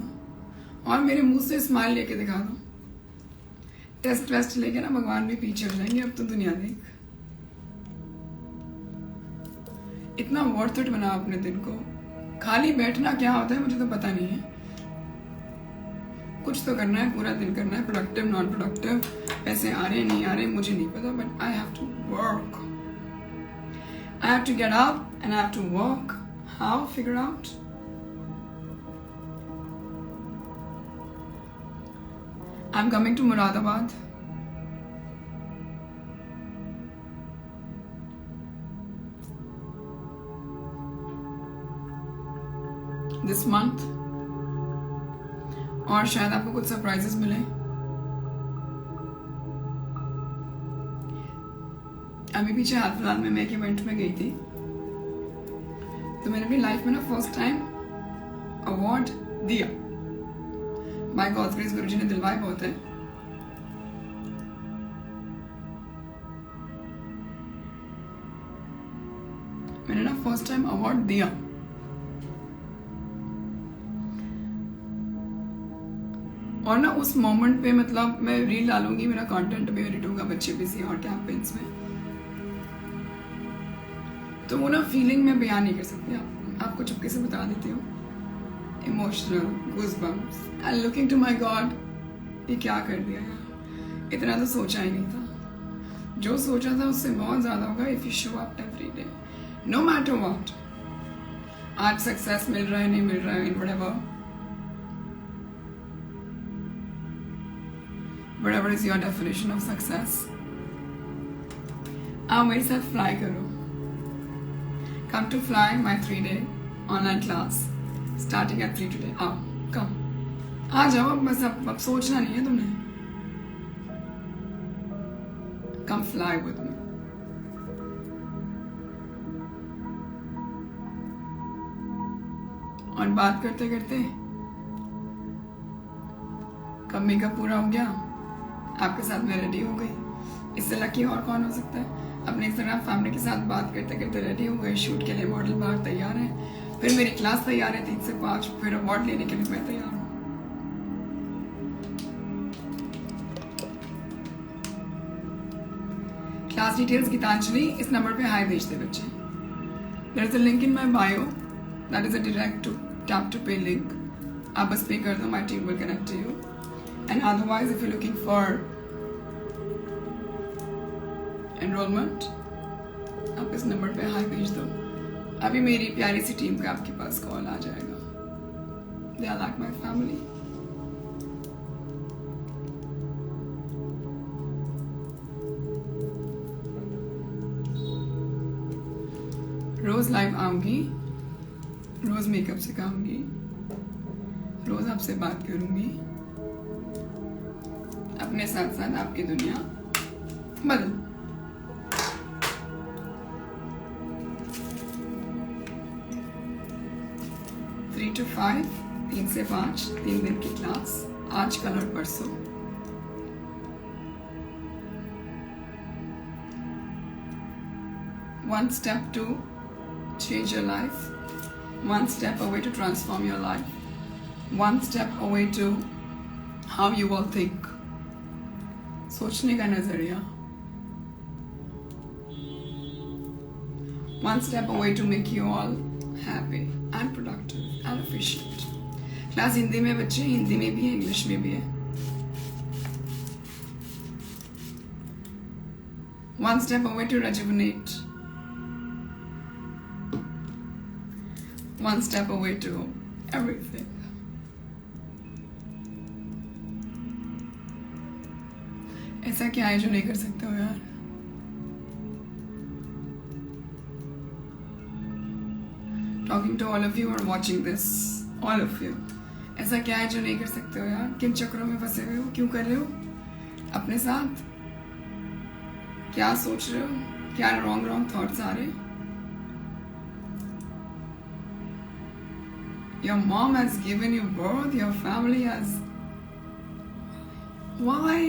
और मेरे मुंह से स्माइल लेके दिखा दो। टेस्ट वेस्ट लेके ना भगवान भी पीछे हो जाएंगे। अब तो दुनिया देख, इतना वर्थ इट बनाओ अपने दिन को। खाली बैठना क्या होता है मुझे तो पता नहीं है, कुछ तो करना है, पूरा दिन करना है, प्रोडक्टिव नॉन प्रोडक्टिव, पैसे आ रहे नहीं आ रहे मुझे नहीं पता, but I have to work. I have to get up and I have to work. How? Figure out. I'm coming to Muradabad. This month. और शायद आपको कुछ सरप्राइजेस मिले. अभी पीछे हाल फिलहाल में मैं एक इवेंट में गई थी, तो मैंने अपनी लाइफ में ना फर्स्ट टाइम अवार्ड दिया. बाय गॉड्स ग्रेस गुरुजी ने दिलवाए बहुत है. मैंने ना फर्स्ट टाइम अवार्ड दिया. और ना उस मोमेंट पे मतलब मैं रील डालूंगी, मेरा कंटेंट भी एडिट होगा बच्चे बिजी और कैंपेन्स में, तो वो ना फीलिंग में बयान नहीं कर सकती. आपको चुपके से बता देती हूँ. Emotional goosebumps and looking to my god, ये क्या कर दिया यार. इतना तो सोचा ही नहीं था. जो सोचा था उससे बहुत ज्यादा होगा if you show up every day, no matter what. आज सक्सेस मिल रहा है नहीं मिल रहा है, इन whatever is your definition of success. आप मेरे साथ फ्लाई करो. Come to fly my 3-day online class starting at 3 today. आओ, come. आ जाओ. बस अब सोचना नहीं है तुमने. Come fly with me. और बात करते करते कब मेकअप पूरा हो गया, आपके साथ मैं रेडी हो गई. इससे लकी और कौन हो सकता है. अपने इंस्टाग्राम फैमिली के साथ बात करते करते रेडी हो गए. शूट के लिए मॉडल बाहर तैयार है, फिर मेरी क्लास तैयार है 3 से 5, फिर अवार्ड लेने के लिए मैं तैयार हूँ. क्लास डिटेल्स गीतांजलि इस नंबर पे हाई भेज दे बच्चे. There is a link in my bio, that is a direct to tap to pay link. आप बस पे कर दो, my team will connect to you. And otherwise, if you're looking for enrollment, आप इस number पे high भेज दो. अभी मेरी प्यारी सी टीम का आपके पास कॉल आ जाएगा. They are like my family. रोज लाइव आऊंगी, रोज मेकअप सिखाऊंगी, रोज आपसे बात करूंगी. अपने साथ साथ आपकी दुनिया बदल. थ्री to 5, 3 से 5, 3 दिन की क्लास. आज कल और परसों. One step to change your life, one step away to transform your life, one step away to how you all think. सोचने का नजरिया. One step away to make you all happy and productive and efficient. Class Hindi में बच्चे, हिंदी में भी है, English में भी है. One step away to rejuvenate. One step away to everything. ऐसा क्या है जो नहीं कर सकते हो यार. Talking to all of you or watching this, all of you. ऐसा क्या है जो नहीं कर सकते हो यार. किन चक्रों में फंसे हुए हो, क्यों कर रहे हो अपने साथ. क्या सोच रहे हो, क्या रॉन्ग थॉट्स आ रहे. Your mom has given you birth, your family has. Why?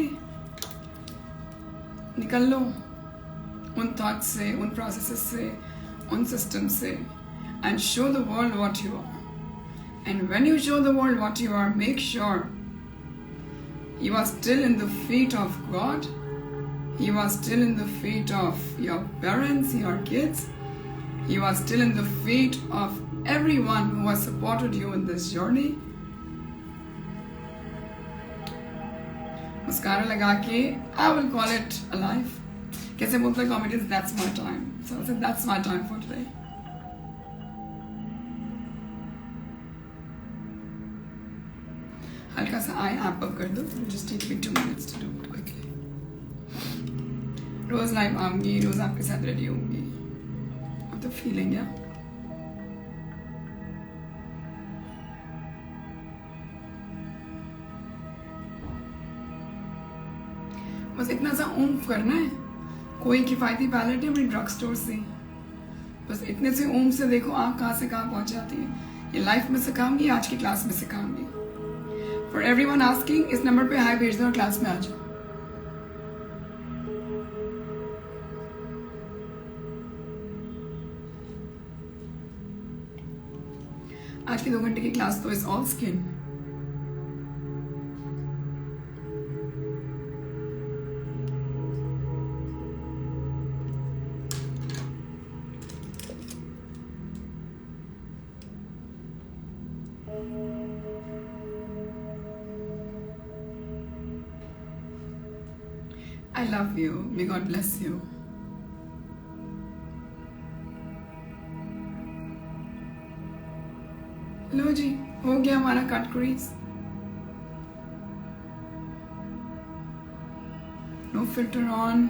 निकल लो उन थॉट्स से, उन प्रोसेसेस से, उन सिस्टम से, and show the world what you are. And when you show the world what you are, make sure you are still in the feet of God. You are still in the feet of your parents, your kids. You are still in the feet of everyone who has supported you in this journey. मुस्कारा लगा के I will call it a life. कैसे बोलते हैं comedians, that's my time, so that's my time for today. हल्का सा eye ऐप अप कर दो, just take me 2 minutes to do it quickly. रोज लाइव आऊंगी, रोज आपके साथ रेडी होंगी. तो फीलिंग या बस इतना सा ऊम्फ करना है. कोई किफायती पैलेट है अपनी ड्रग स्टोर से, बस इतने से ऊम्फ से देखो आप कहाँ से कहाँ पहुंच जाती है. ये लाइफ में सिखाऊंगी, आज की क्लास में सिखाऊंगी. फॉर एवरीवन आस्किंग, इस नंबर पे हाई भेज दो और क्लास में आ जाओ. आज की 2 घंटे की क्लास तो is all skin. I love you. May God bless you. लो जी, हो गया हमारा cut crease. No filter on,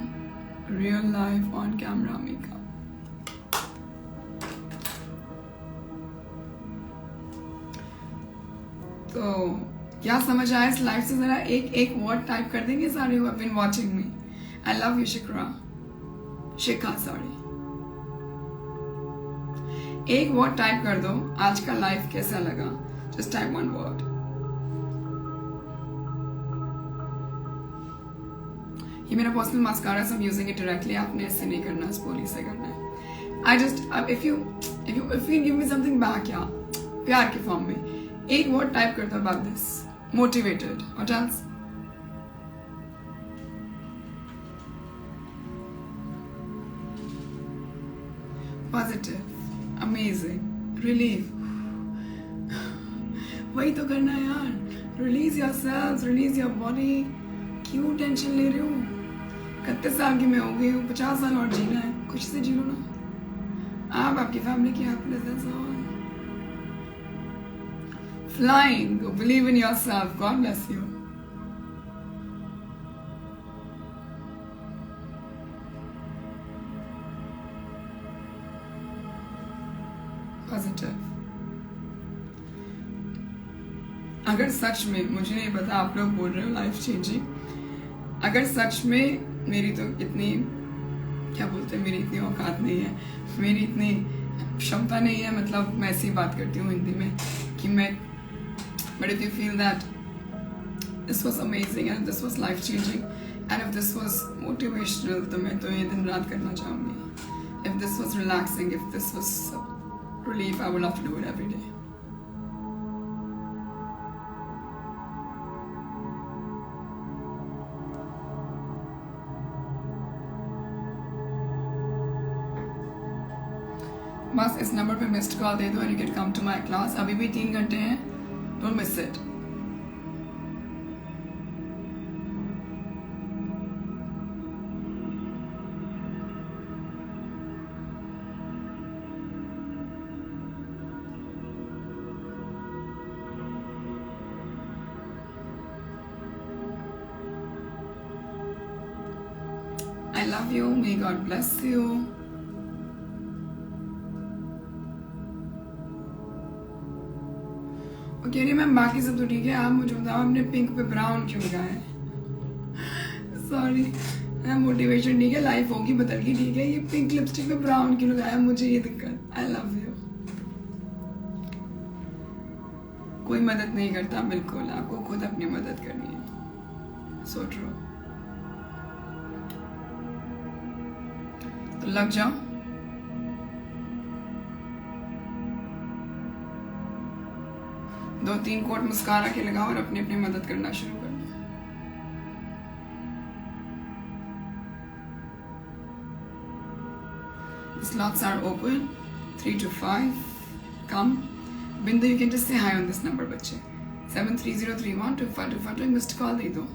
real life on camera makeup. तो क्या समझ आया इस लाइफ से, जरा एक एक वर्ड टाइप कर देंगे सारे who have been watching me. I love you Shikha sorry. एक वर्ड टाइप कर दो, आज का लाइफ कैसा लगा. Just type 1 word. ये मेरा personal mascara, so I'm using it directly. आपने ऐसे नहीं करना, स्पोली से करना है. I just if you give me something back, या प्यार के फॉर्म में एक वर्ड टाइप कर दो about this. Motivated. What else? Positive. Amazing. Relief. वही तो करना है यार. Release yourselves, release your body. क्यों टेंशन ले रहे हो? 31 साल की मैं हो गई हूँ, 50 साल और जीना है, खुशी से जी लो ना. आप आपकी फैमिली की happiness, that's all. Flying. Believe in yourself. God bless you. Positive. अगर सच में, मुझे नहीं पता आप लोग बोल रहे हो लाइफ चेंजिंग, अगर सच में मेरी तो इतनी, क्या बोलते हैं, मेरी इतनी औकात नहीं है, मेरी इतनी क्षमता नहीं है, मतलब मैं ऐसी बात करती हूँ हिंदी में कि मैं, but if you feel that this was amazing and this was life changing and if this was motivational, तो मैं तो ये दिन रात करना चाहूँगी. If this was relaxing, if this was relief, I would love to do it every day. बस इस नंबर पे मिस्ड कॉल दे दो and you can come to my class. अभी भी 3 घंटे हैं, don't miss it. I love you. May God bless you. कह रही मैम बाकी सब तो ठीक है, आप मुझे बताओ आपने पिंक पे ब्राउन क्यों लगाया है. सॉरी मैम, मोटिवेशन ठीक है, लाइफ होगी बदल की ठीक है, ये पिंक लिपस्टिक पे ब्राउन क्यों लगाया, मुझे ये दिक्कत. आई लव यू. कोई मदद नहीं करता, बिल्कुल आपको खुद अपनी मदद करनी है. So true. तो लग जाओ. दो 3 कोट मुस्कारा के लगाओ और अपनी अपनी मदद करना शुरू कर दो. Slots are open 3 to 5. Come. Bindu, you can just say hi on this number, बच्चे. 7303125252. मिस्ड कॉल दे दो.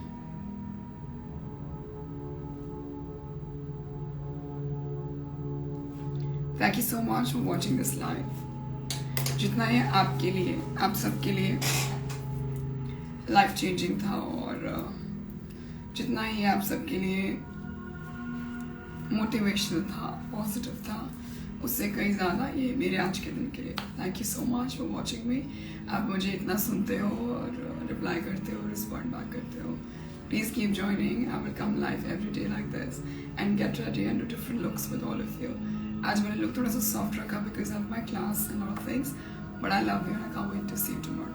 Thank you so much for watching this live. जितना ये आपके लिए, आप सबके लिए लाइफ चेंजिंग था और जितना ही आप सबके लिए मोटिवेशनल था, पॉजिटिव था, उससे कई ज़्यादा ये मेरे आज के दिन के लिए। Thank you so much for watching मी। आप मुझे इतना सुनते हो और रिप्लाई करते हो, रिस्पॉन्ड बैक करते हो। Please keep joining. I will come live every day like this and get ready and do different looks with all of you. आज मैंने लुक थोड़ा सा सॉफ्ट रखा because of my class and all things, but I love you and I can't wait to see you tomorrow.